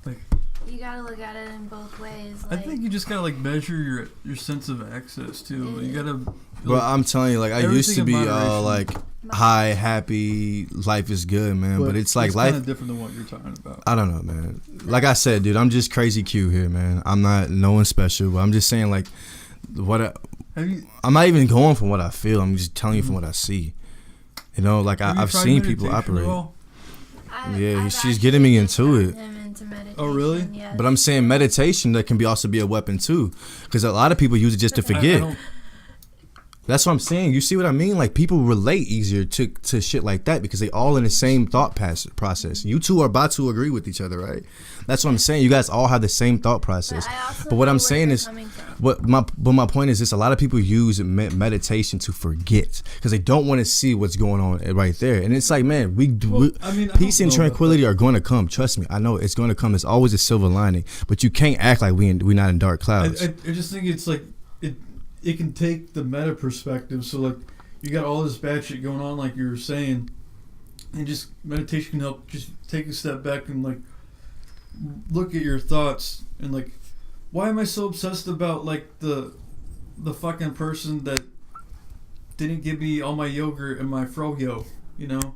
A: Like,
C: you gotta look at it in both ways.
A: I think you just gotta like measure your sense of access too. You gotta.
B: Well, I'm telling you, like I used to
A: everything in
B: be all
A: moderation.
B: like high, happy, life is good, man. But it's like
A: it's
B: life.
A: kind of different than what you're talking about.
B: I don't know, man. Like I said, dude, I'm just crazy Q here, man. I'm not no one special, but I'm just saying like I'm not even going from what I feel. I'm just telling you from what I see. You know, like I've seen people operate. Yeah, she's getting me into it.
A: Oh, really?
C: Yes.
B: But I'm saying meditation that can also be a weapon too, because a lot of people use it just to forget. That's what I'm saying. You see what I mean? Like, people relate easier to shit like that because they all in the same thought process. You two are about to agree with each other, right? That's what I'm saying. You guys all have the same thought process. But what I'm saying is, my point is this: a lot of people use meditation to forget because they don't want to see what's going on right there. And it's like, man, peace and tranquility are going to come. Trust me, I know it's going to come. There's always a silver lining, but you can't act like we're not in dark clouds.
A: I just think it's like it can take the meta perspective. So like you got all this bad shit going on, like you were saying, and just meditation can help just take a step back and like look at your thoughts and like, why am I so obsessed about like the fucking person that didn't give me all my yogurt and my froyo, you know?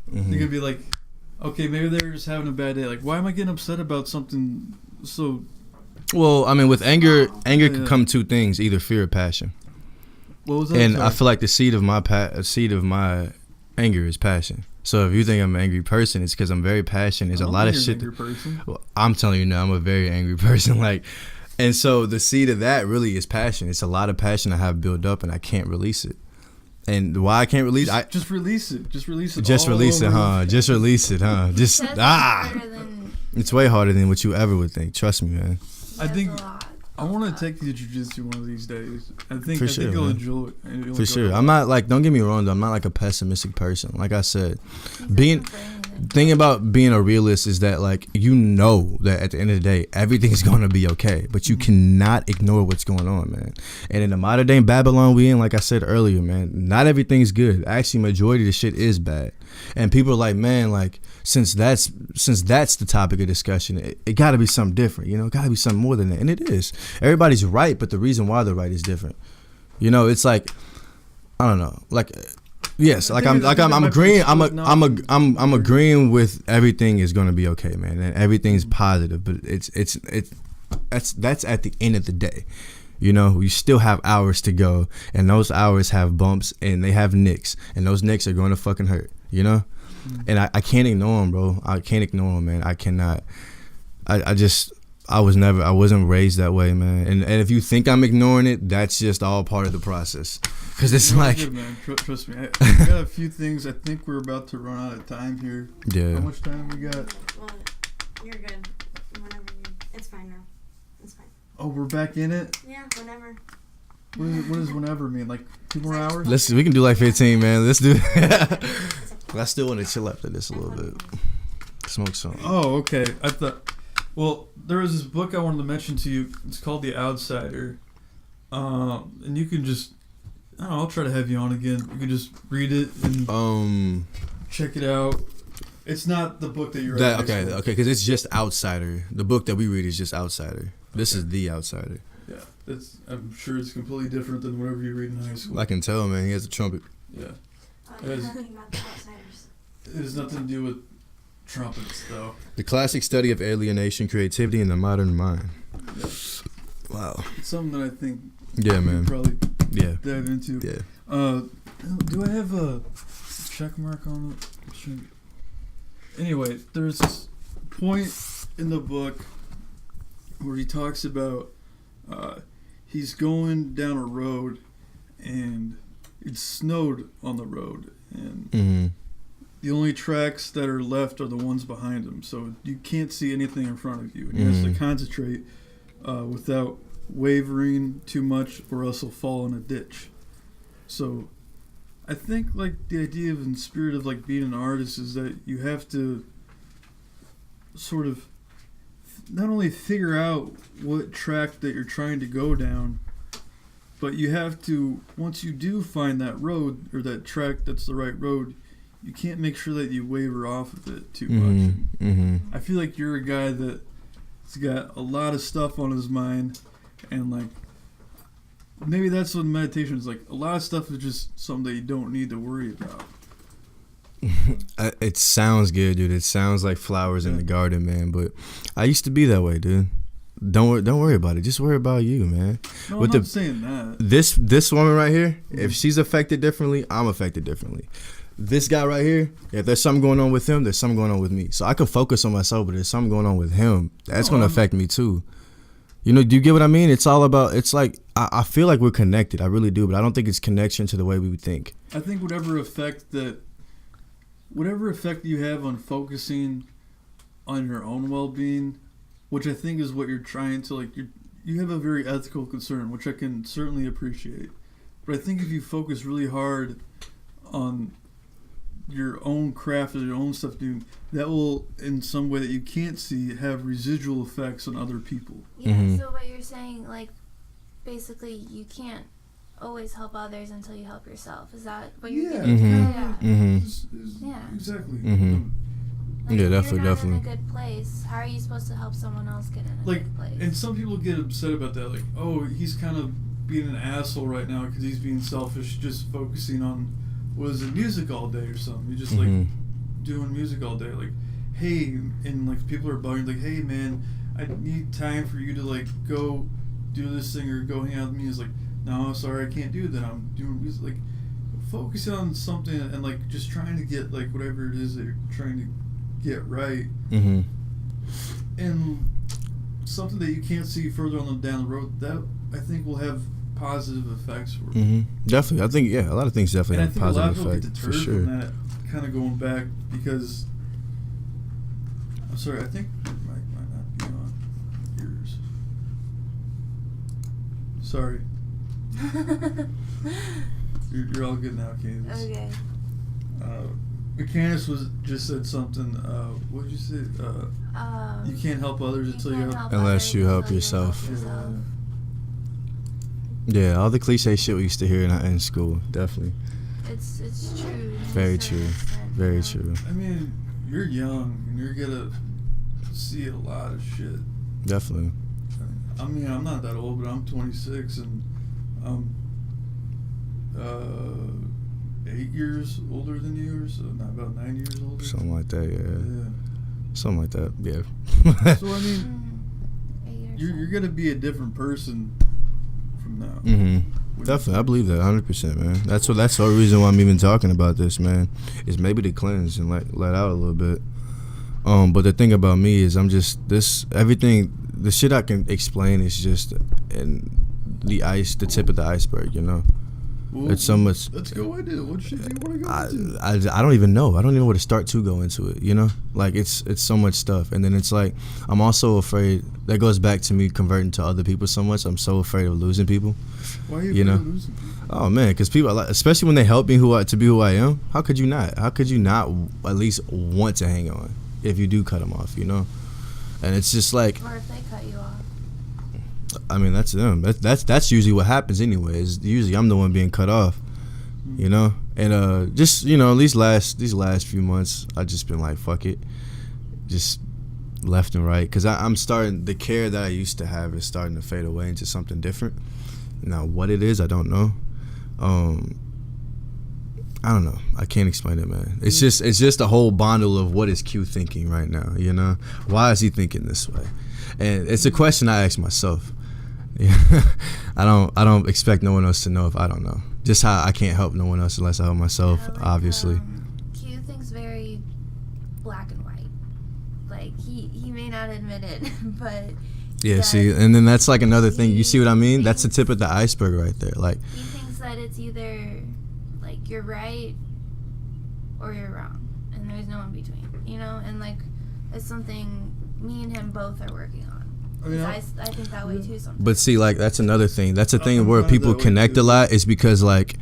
A: You're gonna be like, okay, maybe they're just having a bad day. Like, why am I getting upset about something so?
B: Well, I mean, with anger can come two things: either fear or passion.
A: What was that?
B: And I feel like the seed of my anger is passion. So if you think I'm an angry person, it's because I'm very passionate. There's a lot of shit. Well, I'm telling you now, I'm a very angry person. Like, and so the seed of that really is passion. It's a lot of passion I have built up, and I can't release it. And why I can't release it?
A: Just release it. Just release it.
B: Just release it, huh? Just release it, huh? Just It's way harder than what you ever would think. Trust me, man.
A: I think I want to take the jiu-jitsu one of these days. I think
B: sure,
A: you'll enjoy it.
B: For sure. I'm not like, don't get me wrong though, I'm not like a pessimistic person. Like I said, thing about being a realist is that like, you know that at the end of the day everything's gonna be okay, but you cannot ignore what's going on, man. And in the modern day Babylon we in, like I said earlier, man, not everything's good. Actually, majority of the shit is bad. And people are like, man, like since that's the topic of discussion, it got to be something different, you know. Got to be something more than that, and it is. Everybody's right, but the reason why they're right is different. You know, it's like, I don't know, like yes, like I'm agreeing. I'm agreeing with everything is gonna be okay, man, and everything's positive. But that's at the end of the day. You know, you still have hours to go, and those hours have bumps, and they have nicks, and those nicks are going to fucking hurt, you know? And I can't ignore them, bro. I can't ignore them, man. I cannot. I wasn't raised that way, man. And if you think I'm ignoring it, that's just all part of the process. Because it's like...
A: Good, man. Trust me. I got a few things. I think we're about to run out of time here.
B: Yeah.
A: How much time we got?
E: Well, you're good. Whenever it's fine now. It's fine.
A: Oh, we're back in it?
E: Yeah, whenever.
A: What does whenever mean? Like 2 more hours?
B: We can do like 15, man. Let's do it. I still want to chill after this a little bit. Smoke some.
A: Oh, okay. I thought... Well, there was this book I wanted to mention to you. It's called The Outsider. And you can just... I don't know, I'll try to have you on again. You can just read it and check it out. It's not the book that you're reading.
B: Okay, because it's just Outsider. The book that we read is just Outsider. This is The Outsider.
A: Yeah, I'm sure it's completely different than whatever you read in high school.
B: I can tell, man. He has a trumpet.
A: Yeah.
E: Nothing about the outsiders.
A: It has nothing to do with trumpets, though.
B: The classic study of alienation, creativity, and the modern mind.
A: Yeah.
B: Wow.
A: It's something that I think
B: man.
A: probably
B: dive
A: into.
B: Yeah.
A: Do I have a check mark on it? Anyway, there's this point in the book where he talks about he's going down a road and it snowed on the road, and the only tracks that are left are the ones behind him, so you can't see anything in front of you, and he has to concentrate without wavering too much or else he'll fall in a ditch. So I think like the idea of and spirit of like being an artist is that you have to sort of not only figure out what track that you're trying to go down, but you have to, once you do find that road or that track that's the right road, you can't make sure that you waver off of it too much. I feel like you're a guy that's got a lot of stuff on his mind, and like maybe that's what meditation is like. A lot of stuff is just something that you don't need to worry about.
B: It sounds good, dude. It sounds like flowers in the garden, man. But I used to be that way, dude. Don't worry about it. Just worry about you, man.
A: No, I'm not saying that.
B: This woman right here, if she's affected differently, I'm affected differently. This guy right here, if there's something going on with him, there's something going on with me. So I can focus on myself, but there's something going on with him. That's going to affect me too. You know, do you get what I mean? It's all about. It's like I feel like we're connected. I really do, but I don't think it's connection to the way we would think.
A: I think whatever effect you have on focusing on your own well-being, which I think is what you're trying to, like, you have a very ethical concern, which I can certainly appreciate. But I think if you focus really hard on your own craft or your own stuff, dude, that will, in some way that you can't see, have residual effects on other people.
C: Yeah,
B: Mhm.
C: so what you're saying, like, basically you can't always help others until you help yourself. Is that what you're
A: Yeah.
C: getting
B: Mhm.
C: at? Yeah. Yeah.
A: Exactly.
B: Mhm.
C: Like,
B: Yeah,
C: if
B: definitely,
C: you're not
B: definitely.
C: in a good place, how are you supposed to help someone else get in a
A: Like,
C: good place?
A: and some people get upset about that, like, oh, he's kind of being an asshole right now because he's being selfish, just focusing on, what is it, music all day or something. You're just, like,
B: Mhm.
A: doing music all day. Like, hey, and, like, people are bugging, like, hey, man, I need time for you to, like, go do this thing or go hang out with me. It's like, no, sorry, I can't do that. I'm doing music. Like, focus on something and, like, just trying to get, like, whatever it is that you're trying to get right.
B: Mhm.
A: And something that you can't see further on down the road, that I think will have positive effects for you.
B: Mhm. Definitely, I think a lot of things definitely
A: And I
B: have
A: think a lot of
B: positive
A: people get
B: effect for
A: deterred
B: sure.
A: from that, kind of going back, because I'm sorry, I think it might not be on yours. Sorry, you're all good now, Candace.
C: Okay.
A: Candace just said something. What did you say? You can't help others until you
C: can't
A: help.
B: Unless
C: others
B: you help
C: until
B: yourself.
C: yourself.
B: Yeah, all the cliche shit we used to hear in school, definitely.
C: It's true.
B: Very
C: to a
B: true.
C: certain extent,
B: Very
C: you know?
B: true.
A: I mean, you're young and you're gonna see a lot of shit.
B: Definitely.
A: I mean, I'm not that old, but I'm 26 and I'm 8 years older than you, or so not about 9 years older.
B: Something like that, yeah.
A: Yeah.
B: Something like that, yeah.
A: So I mean,
C: Mm, 8 years
A: you're
C: old.
A: gonna be a different person from now.
B: Definitely, I believe that 100%, man. That's the whole reason why I'm even talking about this, man. Is maybe to cleanse and let out a little bit. But the thing about me is I'm just everything. The shit I can explain is just the tip of the iceberg, you know.
A: Well,
B: It's so much.
A: Let's go into it. What shit do you want to go into?
B: I don't even know. I don't even know where to start to go into it, you know? Like, it's so much stuff. And then it's like, I'm also afraid, that goes back to me converting to other people so much. I'm so afraid of losing people.
A: Why are you,
B: you know?
A: afraid of losing people?
B: Oh, man, because people, especially when they help me to be who I am, how could you not? How could you not at least want to hang on if you do cut them off, you know? And it's just like,
C: Or if they cut you off.
B: I mean, that's them. That's usually what happens anyways. Usually I'm the one being cut off, you know? And just, you know, these last few months, I just been like, fuck it. Just left and right. Because I'm starting, the care that I used to have is starting to fade away into something different. Now, what it is, I don't know. I don't know. I can't explain it, man. It's just a whole bundle of what is Q thinking right now, you know? Why is he thinking this way? And it's a question I ask myself. I don't expect no one else to know if I don't know. Just how I can't help no one else unless I help myself,
C: Yeah, like,
B: obviously.
C: Q thinks very black and white. Like, he may not admit it, but
B: Yeah,
C: that
B: see, and then that's like another thing. You see what I mean?
C: he
B: That's the
C: thinks-
B: tip of the iceberg right there. Like,
C: he thinks that it's either like you're right or you're wrong, and there's no in between, you know. And like, it's something me and him both are working on.
A: I mean,
C: 'Cause I think that way too sometimes.
B: but see, like, that's another thing. That's a thing
A: I'm
B: where
A: kind of
B: people
A: that way
B: connect
A: too.
B: a lot is because, like,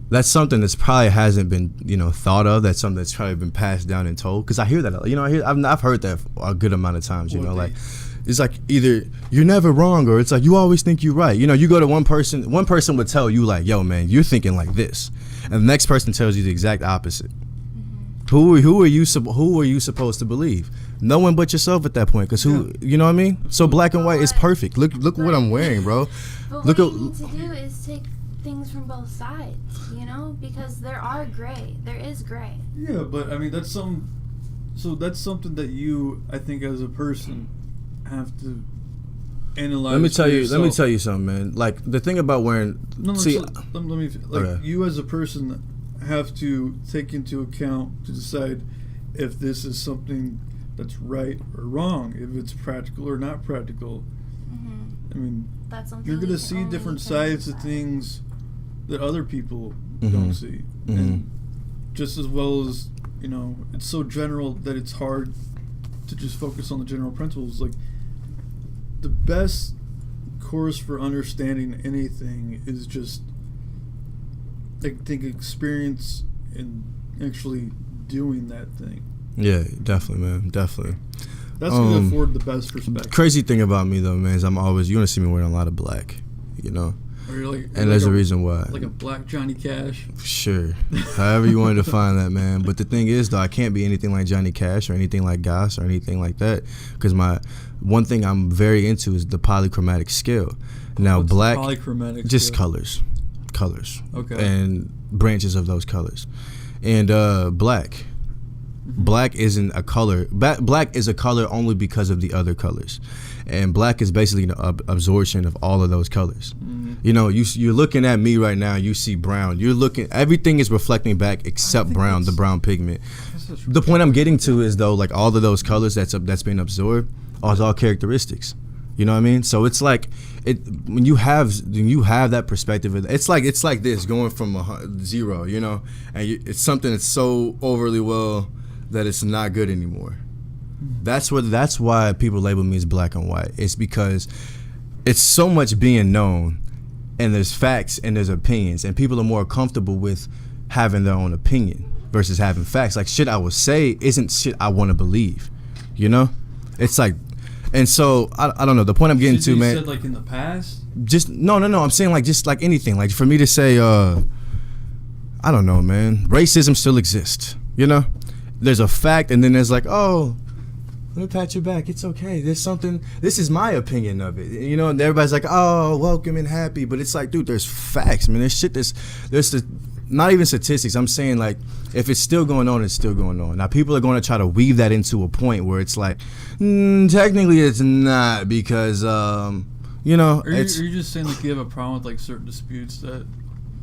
B: that's something that's probably hasn't been, you know, thought of. That's something that's probably been passed down and told. Because I hear that, you know, I've heard that a good amount of times, you
A: What
B: know,
A: they-
B: like, it's like either you're never wrong or it's like you always think you're right. You know, you go to one person would tell you like, yo, man, you're thinking like this. And the next person tells you the exact opposite. Who are you supposed to believe? No one but yourself at that point. Because you know what I mean? So black and white is perfect. Look what I'm wearing, bro.
C: But
B: Look
C: what
B: at-
C: you need to do is take things from both sides, you know, because there is gray.
A: Yeah, but I mean that's something that you, I think, as a person, have to analyze.
B: Let me tell
A: for
B: you
A: yourself.
B: something, man. Like, the thing about wearing,
A: No,
B: see,
A: let me like
B: Okay.
A: you as a person have to take into account to decide if this is something that's right or wrong, if it's practical or not practical. I mean,
C: That's something
A: you're
C: you
A: gonna
C: can
A: see
C: only
A: different
C: can
A: sides of
C: decide.
A: things that other people
B: Mhm.
A: don't see,
B: Mhm.
A: and just as well as it's so general that it's hard to just focus on the general principles. Like the best course for understanding anything is just, I think, experience and actually doing that thing.
B: Yeah, definitely, man, definitely.
A: That's gonna afford the best perspective.
B: Crazy thing about me though, man, is you're gonna see me wearing a lot of black,
A: Or you're like,
B: and there's a reason why.
A: Like a black Johnny Cash.
B: Sure, however you want to define that, man. But the thing is, though, I can't be anything like Johnny Cash or anything like Goss or anything like that, because my one thing I'm very into is the polychromatic scale. Now,
A: What's
B: black,
A: the polychromatic
B: just
A: scale?
B: colors,
A: Okay.
B: and branches of those colors, and black. Black isn't a color. Black is a color only because of the other colors, and black is basically an absorption of all of those colors. You're looking at me right now. You see brown. Everything is reflecting back except brown, the brown pigment. The point I'm getting to is though, like all of those colors that's being absorbed are all characteristics. You know what I mean? So it's like when you have that perspective, it's like this going from 0, and it's something that's so overly well that it's not good anymore. That's why people label me as black and white. It's because it's so much being known, and there's facts and there's opinions, and people are more comfortable with having their own opinion versus having facts. Like shit I will say isn't shit I want to believe. It's like, and so I don't know. The point I'm getting to, man.
A: You said like in the past.
B: Just no. I'm saying like just like anything. Like for me to say, I don't know, man. Racism still exists. There's a fact, and then there's like, oh, let me pat your back. It's okay. There's something. This is my opinion of it. And everybody's like, oh, welcome and happy. But it's like, dude, there's facts, man. There's shit. There's not even statistics. I'm saying like, if it's still going on, it's still going on. Now people are going to try to weave that into a point where it's like, technically it's not because,
A: Are you just saying like you have a problem with like certain disputes that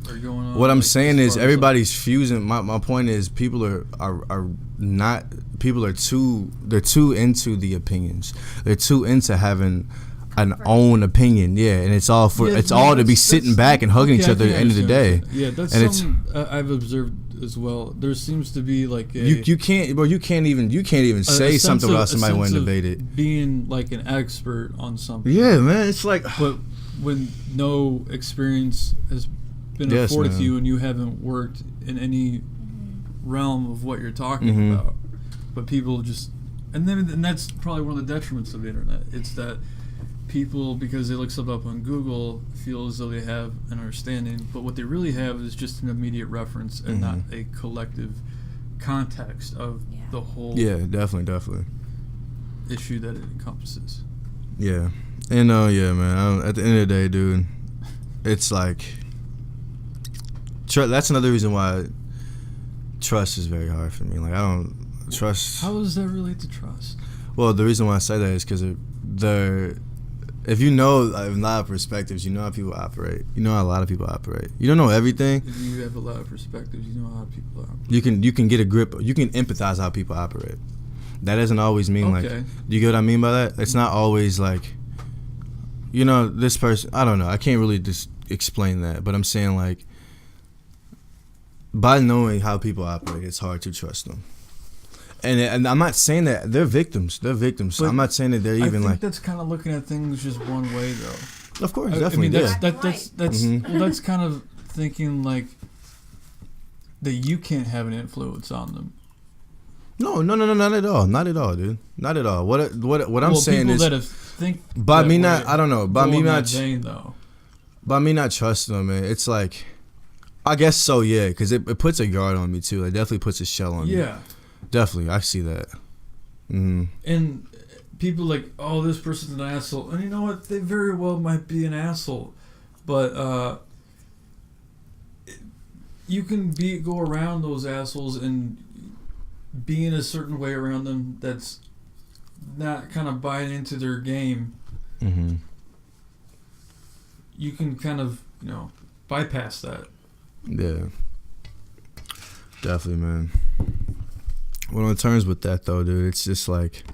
A: are going on?
B: What I'm
A: like,
B: saying is
A: as
B: everybody's fusing. My point is people are not. People are they're too into the opinions. They're too into having an own opinion. Yeah, and it's all to be sitting back and hugging each other at the end of the day.
A: Yeah, that's
B: and
A: something I've observed as well. There seems to be like
B: you can't even say something without somebody wanting to debate it.
A: Being like an expert on something.
B: Yeah, man. It's like,
A: but when no experience has been afforded to you and you haven't worked in any realm of what you're talking about, but people just, and that's probably one of the detriments of the internet. It's that people, because they look stuff up on Google, feel as though they have an understanding, but what they really have is just an immediate reference and not a collective context of the whole
B: definitely
A: issue that it encompasses.
B: Yeah, and man. At the end of the day, dude, it's like that's another reason why trust is very hard for me. Like I don't trust.
A: How does that relate to trust?
B: Well, the reason why I say that is because if you know a lot of perspectives, you know how people operate. You know how a lot of people operate. You don't know everything.
A: If you have a lot of perspectives, you know how people operate.
B: You can get a grip. You can empathize how people operate. That doesn't always mean like. Do you get what I mean by that? It's not always like. This person. I don't know. I can't really just explain that, but I'm saying like. By knowing how people operate, it's hard to trust them. And I'm not saying that they're victims. They're victims. So I'm not saying that they're even like.
A: I think that's kind of looking at things just one way, though.
B: Of course, definitely.
A: That's kind of thinking like that you can't have an influence on them.
B: No, not at all, dude, not at all. What I'm saying is,
A: that think
B: by me not, I don't know, by me not,
A: though.
B: By me not trusting them, man, it's like, I guess so, yeah, because it puts a guard on me too. It definitely puts a shell on me. Yeah. Definitely, I see that.
A: And people like, oh, this person's an asshole, and you know what? They very well might be an asshole, but you can go around those assholes and be in a certain way around them that's not kind of buying into their game. You can kind of bypass that.
B: Yeah, definitely, man. Well, on terms with that though, dude, it's just like,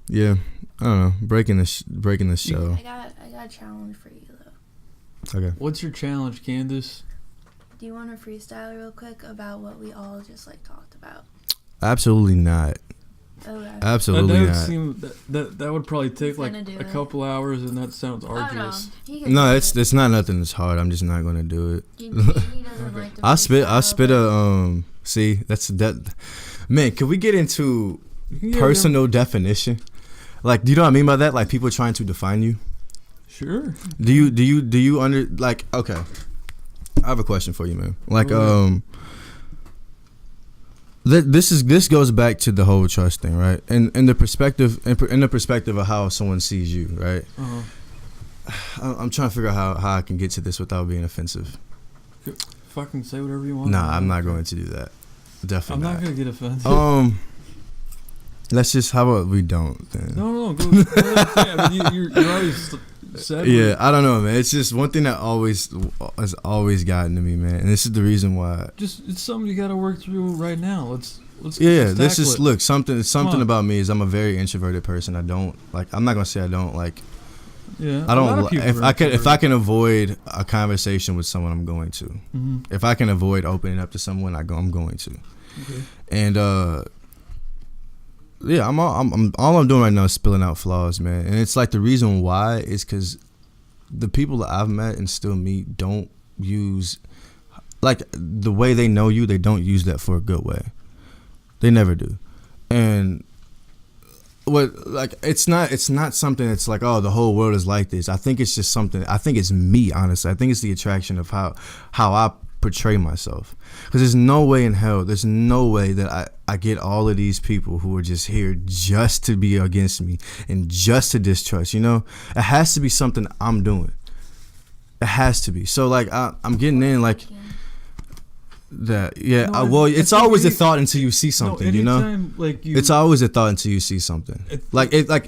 B: yeah, I don't know, breaking the show.
C: I got a challenge for you though.
B: Okay.
A: What's your challenge, Candace?
C: Do you want to freestyle real quick about what we all just like talked about?
B: Absolutely not.
C: Okay.
B: Absolutely
A: that
B: not.
A: would seem that would probably take
C: He's
A: like
C: gonna do
A: a
C: it.
A: couple hours, and that sounds
C: Oh, no.
A: arduous.
C: He can
B: No,
C: do
B: it's
C: it.
B: it's not nothing that's hard. I'm just not gonna do it.
C: He doesn't like to
B: I spit
C: freestyle,
B: a see, that's that. Man, can we get into
A: Yeah,
B: personal definition? Like, do you know what I mean by that? Like, people trying to define you.
A: Sure.
B: Do you under like? Okay, I have a question for you, man. Like, this goes back to the whole trust thing, right? And in the perspective of how someone sees you, right? I'm trying to figure out how I can get to this without being offensive.
A: Fucking say whatever you want.
B: Nah, I'm not going to do that.
A: I'm
B: Definitely
A: not gonna get offended.
B: Let's just, how about we don't then?
A: No, go. I mean, you're always said.
B: Yeah, I don't know, man. It's just one thing that has always gotten to me, man. And this is the reason why.
A: Just it's something you got to work through right now. Let's
B: Yeah,
A: let's
B: this
A: tackle
B: is
A: it.
B: look something
A: on.
B: about me is I'm a very introverted person. I don't like. I'm not gonna say I don't like.
A: Yeah,
B: I
A: a lot
B: don't.
A: of people
B: If
A: are
B: I can
A: introverted.
B: avoid a conversation with someone, I'm going to.
A: Mm-hmm.
B: If I can avoid opening up to someone, I'm going to.
A: Okay.
B: And yeah, I'm all I'm doing right now is spilling out flaws, man. And it's like the reason why is because the people that I've met and still meet don't use, like, the way they know you, they don't use that for a good way. They never do. And what, like, it's not something that's like, oh, the whole world is like this. I think it's just something, I think it's me, honestly. I think it's the attraction of how I portray myself. Because there's no way in hell, there's no way that I get all of these people who are just here just to be against me and just to distrust, you know? It has to be something I'm doing. It has to be. So, like, I'm getting in, like, that, yeah.
A: No,
B: Well,
A: I
B: it's
A: think
B: always a
A: any-
B: thought until you see something, you know?
A: anytime, like you,
B: It's always a thought until you see something.
A: It's-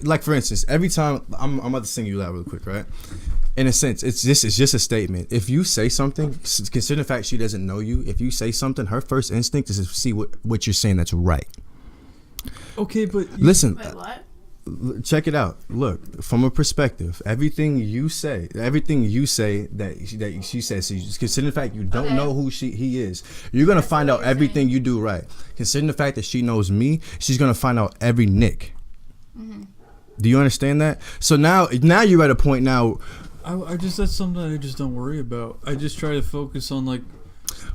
B: Like for instance, every time I'm about to sing you that real quick, right? In a sense, it's just a statement. If you say something, considering the fact she doesn't know you, if you say something, her first instinct is to see what you're saying that's right.
A: okay, but
B: Listen,
E: Wait, what?
B: check it out. Look, from a perspective, everything you say that she says, so considering the fact you don't
C: Okay.
B: know who he is, you're gonna
C: That's
B: find
C: what
B: out
C: you're
B: everything
C: saying.
B: you do right. Considering the fact that she knows me, she's gonna find out every nick.
C: Mm-hmm.
B: Do you understand that? So now you're at a point now.
A: I just, that's something I just don't worry about. I just try to focus on, like,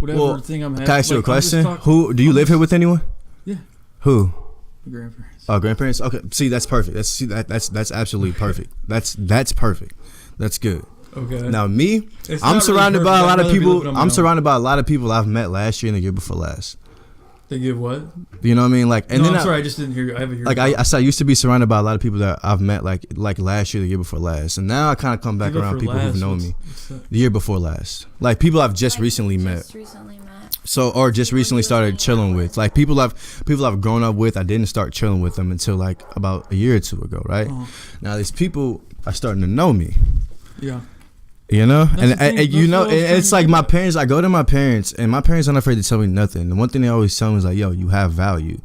A: whatever
B: Well,
A: thing I'm having.
B: can I ask you a
A: like, I'm just
B: question?
A: talking-
B: Do you live here with anyone?
A: Yeah.
B: Who?
A: My grandparents.
B: Oh, grandparents. Okay, see, that's perfect. That's absolutely perfect. That's perfect. That's good.
A: Okay.
B: Now me,
A: It's
B: I'm
A: not
B: surrounded
A: really
B: by a
A: perfect.
B: lot
A: I'd
B: of
A: rather be
B: people.
A: living on my
B: I'm
A: own.
B: surrounded by a lot of people I've met last year and the year before last.
A: They give what?
B: You know what I mean? Like, and
A: No,
B: then
A: I'm sorry, I just didn't hear you. I haven't heard
B: like
A: you.
B: I used to be surrounded by a lot of people that I've met like last year, the year before last, and now I kind of come back
A: Give it
B: around
A: for
B: people
A: last,
B: who've known
A: what's-
B: me
A: what's that?
B: the year before last, like people I've just
C: Like,
B: recently met.
C: Just recently met.
B: So, or just
C: People
B: recently
C: you
B: started
C: hang out
B: chilling with,
C: with.
B: like people I've grown up with. I didn't start chilling with them until like about a year or two ago, right?
A: Uh-huh.
B: Now these people are starting to know me,
A: Yeah.
B: you know,
A: That's
B: and
A: the thing,
B: you
A: that's
B: know,
A: what I was trying
B: it's
A: to
B: like
A: get
B: my
A: at.
B: parents. I go to my parents, and my parents aren't afraid to tell me nothing. The one thing they always tell me is like, "Yo, you have value,"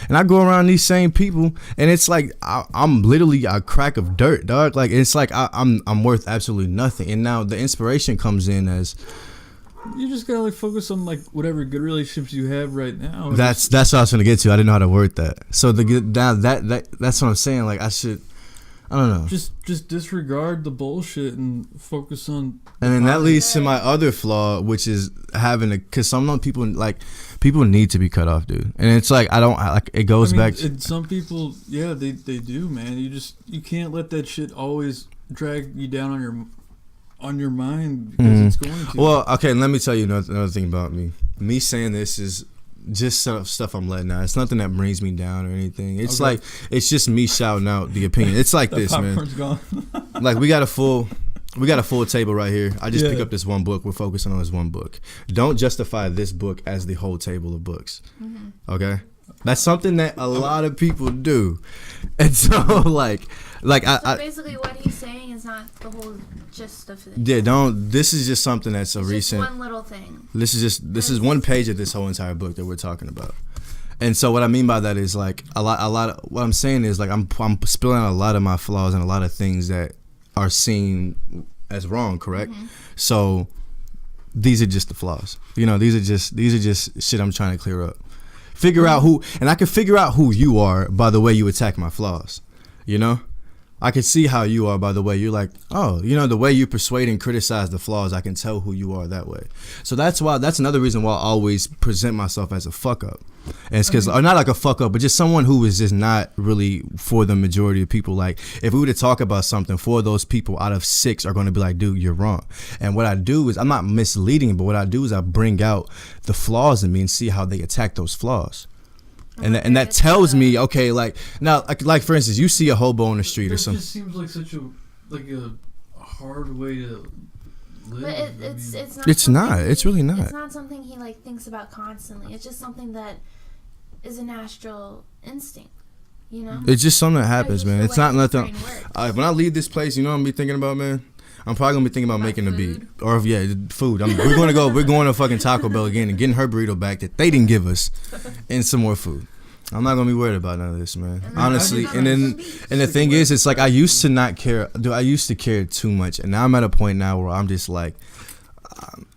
B: and I go around these same people, and it's like I'm literally a crack of dirt, dog. Like it's like I'm worth absolutely nothing. And now the inspiration comes in as
A: You just gotta like focus on like whatever good relationships you have right now. and
B: that's what I was gonna get to. I didn't know how to word that. So that's what I'm saying. Like I don't know.
A: just disregard the bullshit and focus on.
B: And then that leads to my other flaw, which is having because some people need to be cut off, dude. And it's like it goes back.
A: And some people, yeah, they do, man. You can't let that shit always drag you down on your mind because it's going to.
B: Well, okay, let me tell you another thing about me. Me saying this is just stuff I'm letting out. It's nothing that brings me down or anything. It's
A: Okay.
B: like it's just me shouting out the opinion. It's like
A: the
B: this, man.
A: popcorn's gone.
B: Like we got a full table right here. I just
A: Yeah.
B: pick up this one book. We're focusing on this one book. Don't justify this book as the whole table of books.
C: Mm-hmm.
B: Okay? That's something that a lot of people do. And so like
C: So
B: I
C: basically, what he's saying is not the whole gist of it.
B: yeah, this is just something that's a
C: It's just
B: recent
C: one little thing.
B: this is one page of this whole entire book that we're talking about. And so what I mean by that is like a lot. What I'm saying is like I'm spilling out a lot of my flaws and a lot of things that are seen as wrong. Correct. So these are just the flaws. You know, these are just shit I'm trying to clear up. Figure out who, and I can figure out who you are by the way you attack my flaws. You know, I can see how you are by the way you're like, oh, you know, the way you persuade and criticize the flaws. I can tell who you are that way. So that's another reason why I always present myself as a fuck up. And it's because, or not like a fuck up, but just someone who is just not really for the majority of people. Like, if we were to talk about something, 4 of those people out of 6 are going to be like, dude, you're wrong. And what I do is, I'm not misleading, but what I do is I bring out the flaws in me and see how they attack those flaws. And that tells me, okay, like, now, like for instance, you see a hobo on the street or something.
A: It just seems like such a hard way to live.
C: But it's not.
B: It's not. It's really not.
C: It's not something he like thinks about constantly. It's just something that is a natural instinct, you know.
B: It's just something that happens, man. It's not nothing.
C: When
B: When I leave this place, you know what I'm gonna be thinking about, man? I'm probably gonna be thinking about making a beat, or food. We're going to fucking Taco Bell again and getting her burrito back that they didn't give us, and some more food. I'm not gonna be worried about none of this, man. Honestly, and the thing is, it's like I used to not care. I used to care too much, and now I'm at a point now where I'm just like,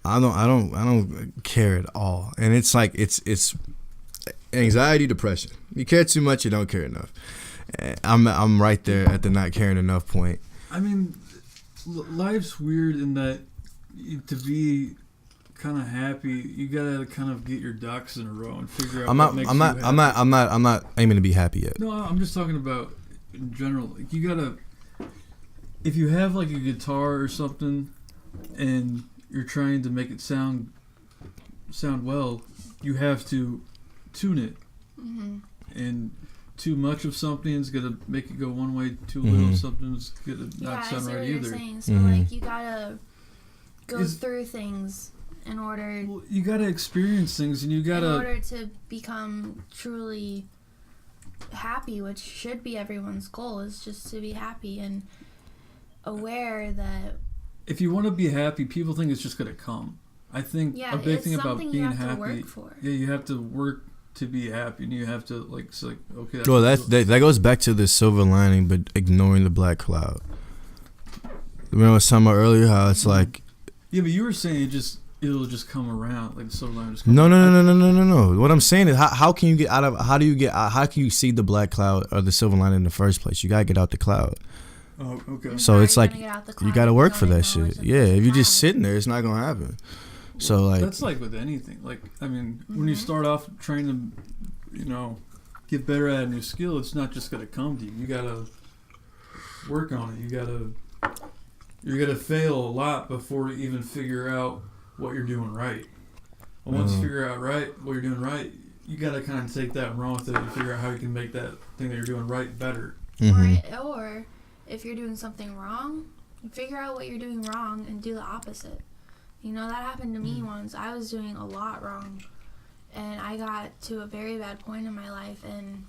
B: I don't care at all, and it's like it's anxiety, depression. You care too much, you don't care enough. I'm right there at the not caring enough point.
A: I mean, life's weird in that to be kind of happy, you gotta kind of get your ducks in a row and figure out what makes you happy.
B: I'm not aiming to be happy yet.
A: No, I'm just talking about in general. Like, you gotta, if you have like a guitar or something, and you're trying to make it sound well, you have to tune it. And too much of something is gonna make it go one way. Too little of something is gonna not sound right either.
C: Saying. So like you gotta go through things in order.
A: Well, you gotta experience things, and you gotta
C: in order to become truly happy, which should be everyone's goal, is just to be happy and aware that.
A: If you want to be happy, people think it's just gonna come. I think a big thing about being happy. Yeah, you have to work to be happy, and you have to like. It's like okay.
B: Well, that goes back to the silver lining, but ignoring the black cloud. Remember I was talking about earlier how it's like.
A: Yeah, but you were saying it'll just come around, like the silver lining just.
B: No. What I'm saying is, how can you get out of? How can you see the black cloud or the silver lining in the first place? You gotta get out the cloud.
A: Oh, okay.
B: So it's like you gotta work for that shit. Yeah, if you're just sitting there, it's not gonna happen. So like
A: that's like with anything. Like I mean, when you start off trying to, get better at a new skill, it's not just gonna come to you. You gotta work on it. You're gonna fail a lot before you even figure out what you're doing right. And once you figure out what you're doing right, you gotta kind of take that and run with it and figure out how you can make that thing that you're doing right better.
C: Or if you're doing something wrong, figure out what you're doing wrong and do the opposite. That happened to me once. I was doing a lot wrong, and I got to a very bad point in my life, and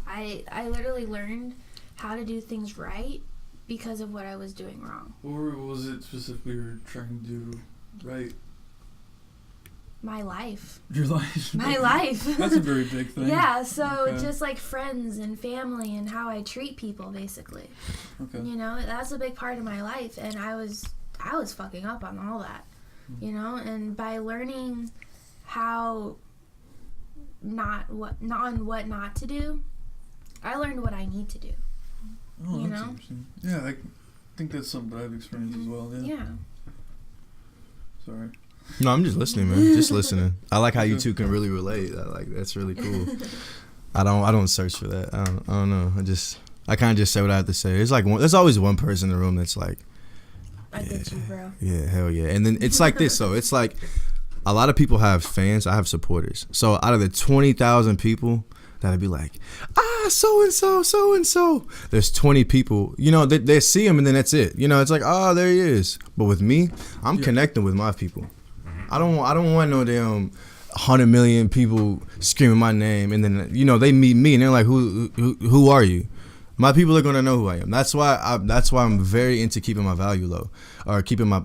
C: I literally learned how to do things right because of what I was doing wrong.
A: Or was it specifically you're trying to do right?
C: My life.
A: Your life?
C: My life.
A: That's a very big thing.
C: Yeah, so just like friends and family and how I treat people, basically.
A: Okay.
C: That's a big part of my life, and I was fucking up on all that, and by learning how what not to do, I learned what I need to do.
A: Oh, that's interesting. Yeah, I think that's something that I've experienced as well. Yeah. Sorry.
B: No, I'm just listening, man. Just listening. I like how you two can really relate. That's really cool. I don't search for that. I don't know. I kind of just say what I have to say. It's like there's always one person in the room that's like,
C: I get you, bro.
B: Yeah, hell yeah. And then it's like this, so it's like a lot of people have fans. I have supporters. So out of the 20,000 people that'd be like, so-and-so, there's 20 people, they see him and then that's it. It's like, oh, there he is. But with me, I'm connecting with my people. I don't want no damn 100 million people screaming my name and then, they meet me and they're like, who are you? My people are gonna know who I am. That's why I'm very into keeping my value low, or keeping my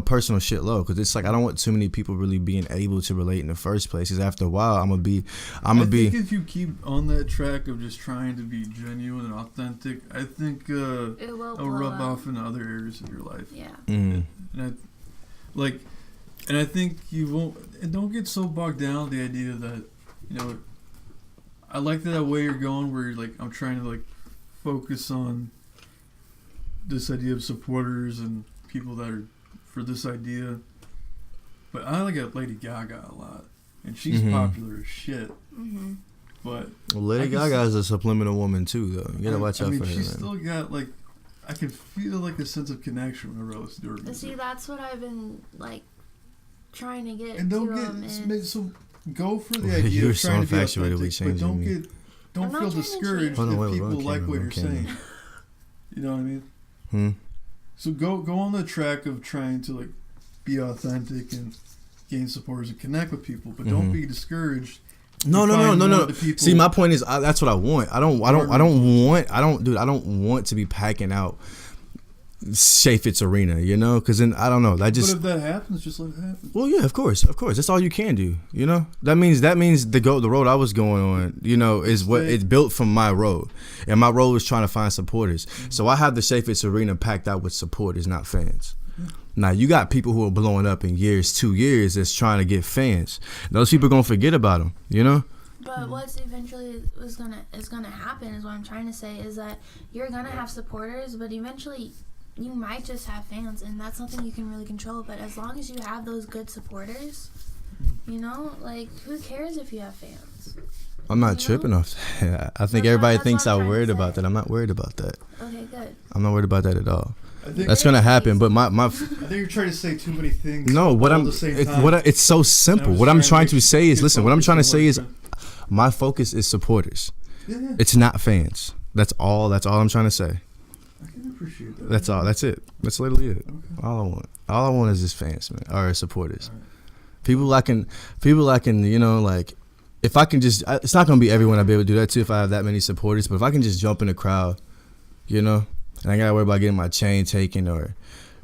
B: personal shit low, because it's like I don't want too many people really being able to relate in the first place. Because after a while, I think
A: if you keep on that track of just trying to be genuine and authentic, I think it'll rub off in other areas of your life.
C: Yeah.
B: Mm.
A: And I think you won't. And don't get so bogged down with the idea that, I like that way you're going, where you're like, I'm trying to like focus on this idea of supporters and people that are for this idea. But I like Lady Gaga a lot, and she's popular as shit.
C: Mm-hmm.
A: But
B: Lady Gaga is a subliminal woman too, though. You gotta watch out for her.
A: She's
B: man.
A: still got like, I can feel like a sense of connection whenever I listen to her music.
C: See, that's what I've been like trying to get
A: and don't so go for the idea
B: You're
A: of
B: so
A: trying to be
B: infatuated
A: authentic, but don't feel discouraged if people like what you're saying. You know what I mean? So go on the track of trying to like be authentic and gain supporters and connect with people, but don't be discouraged.
B: No. See, my point is that's what I want. I don't want to be packing out Chaffetz Arena, because then I don't know.
A: But if that happens, just let it happen.
B: Well, yeah, of course. That's all you can do. That means the road I was going on, is what it's built from my road, and my road was trying to find supporters. Mm-hmm. So I have the Chaffetz Arena packed out with supporters, not fans. Mm-hmm. Now you got people who are blowing up in 2 years that's trying to get fans. Those people are gonna forget about them,
C: But what's eventually is gonna happen is what I'm trying to say is that you're gonna have supporters, but eventually you might just have fans, and that's something you can really control. But as long as you have those good supporters, who cares if you have fans?
B: I'm not tripping off that. I think everybody thinks I'm worried about that. I'm not worried about that.
C: Okay, good.
B: I'm not worried about that at all. That's gonna happen, but my
A: I think you're trying to say too many things.
B: No, it's so simple. What I'm trying to say is, listen. What I'm trying to say is, my focus is supporters.
A: Yeah.
B: It's not fans. That's all I'm trying to say.
A: I can appreciate that.
B: That's all. That's it. That's literally it.
A: Okay.
B: All I want. All I want is just fans, man, or supporters.
A: Right.
B: People I can, if I can just, it's not gonna be everyone I'll be able to do that to if I have that many supporters. But if I can just jump in the crowd, and I gotta worry about getting my chain taken, or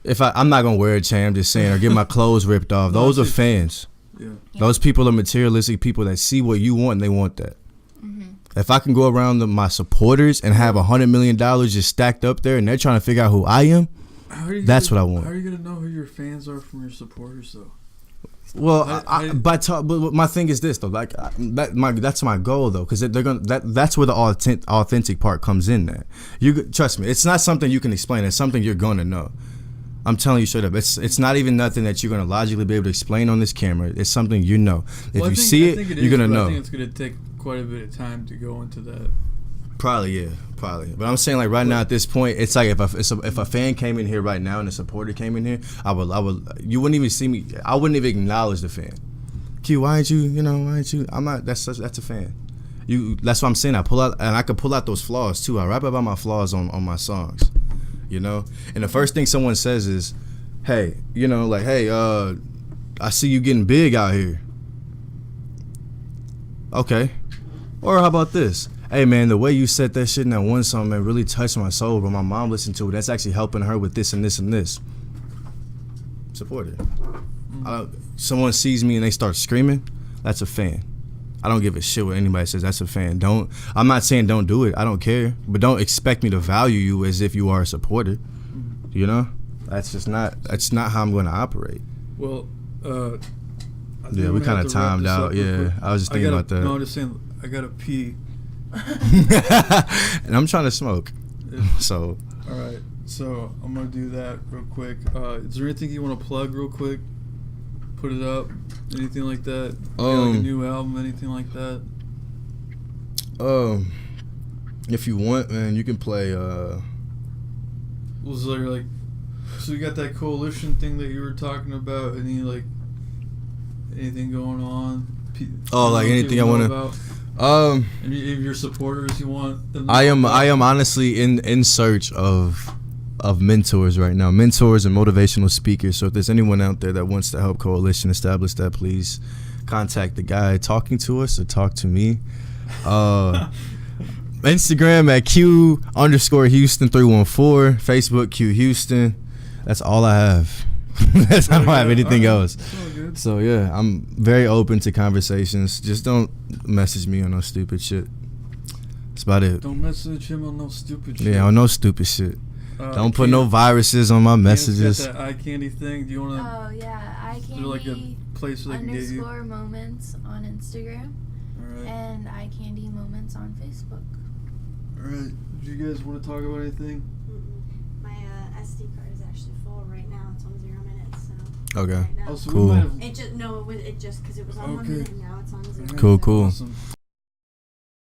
B: if I'm not gonna wear a chain, I'm just saying, or get my clothes ripped off. Those are fans.
A: Yeah.
B: Those people are materialistic people that see what you want and they want that. Mm-hmm. If I can go around my supporters and have $100 million just stacked up there and they're trying to figure out who I am, that's what I want.
A: How are you gonna know who your fans are from your supporters, though?
B: Well, but my thing is this though, that's my goal though, because they're gonna that's where the authentic part comes in. There, you trust me, it's not something you can explain. It's something you're gonna know. I'm telling you straight up, it's not even nothing that you're gonna logically be able to explain on this camera. It's something you know. If you see it, you're gonna know.
A: I think it's gonna take quite a bit of time to go into that.
B: Probably. But I'm saying, like, right now at this point, it's like if a fan came in here right now and a supporter came in here, I would you wouldn't even see me. I wouldn't even acknowledge the fan. Q, why ain't you? I'm not. That's a fan. That's what I'm saying. I could pull out those flaws too. I rap about my flaws on my songs. And the first thing someone says is, hey, I see you getting big out here. Okay. Or how about this? Hey, man, the way you said that shit in that one song, man, really touched my soul, but my mom listened to it. That's actually helping her with this and this and this. Support it. Someone sees me and they start screaming, that's a fan. I don't give a shit what anybody says. That's a fan. I'm not saying don't do it. I don't care. But don't expect me to value you as if you are a supporter. That's not how I'm going to operate.
A: Well,
B: yeah, we kind of timed out. Yeah, I was just thinking about that.
A: No, I'm just saying, I got to pee.
B: And I'm trying to smoke.
A: Yeah.
B: So.
A: All right. So I'm going to do that real quick. Is there anything you want to plug real quick? Put it up, anything like that? Like a new album, anything like that?
B: If you want, man, you can play.
A: Was there so you got that coalition thing that you were talking about? Anything going on?
B: Anything I want to.
A: Any of your supporters you want?
B: I am honestly in search of mentors right now, mentors and motivational speakers. So if there's anyone out there that wants to help Coalition establish that, please contact the guy talking to us or talk to me. Instagram at Q_Houston314, Facebook Q Houston. That's all I have. I don't have anything
A: Alright.
B: else.
A: It's all good.
B: So yeah, I'm very open to conversations. Just don't message me on no stupid shit. That's about it.
A: Don't message him on no stupid shit.
B: Yeah, on no stupid shit. Don't put no
A: Cam-
B: viruses on my
A: Cam's
B: messages.
A: got that eye candy thing. Do you want to?
C: Oh yeah, I
A: Is
C: candy
A: there like a place where they can get you?
C: underscore moments on Instagram
A: Alright.
C: and I candy moments on Facebook.
A: Alright. Do you guys want to talk about anything?
E: Mm-mm. My SD card is actually full right now. It's on 0 minutes. So
B: Okay.
E: right now.
A: Also,
B: Cool.
A: we might have.
E: It just because it was on 1
A: Okay.
E: minute and now it's on 0.
B: Cool,
E: so-
B: cool.
A: Awesome.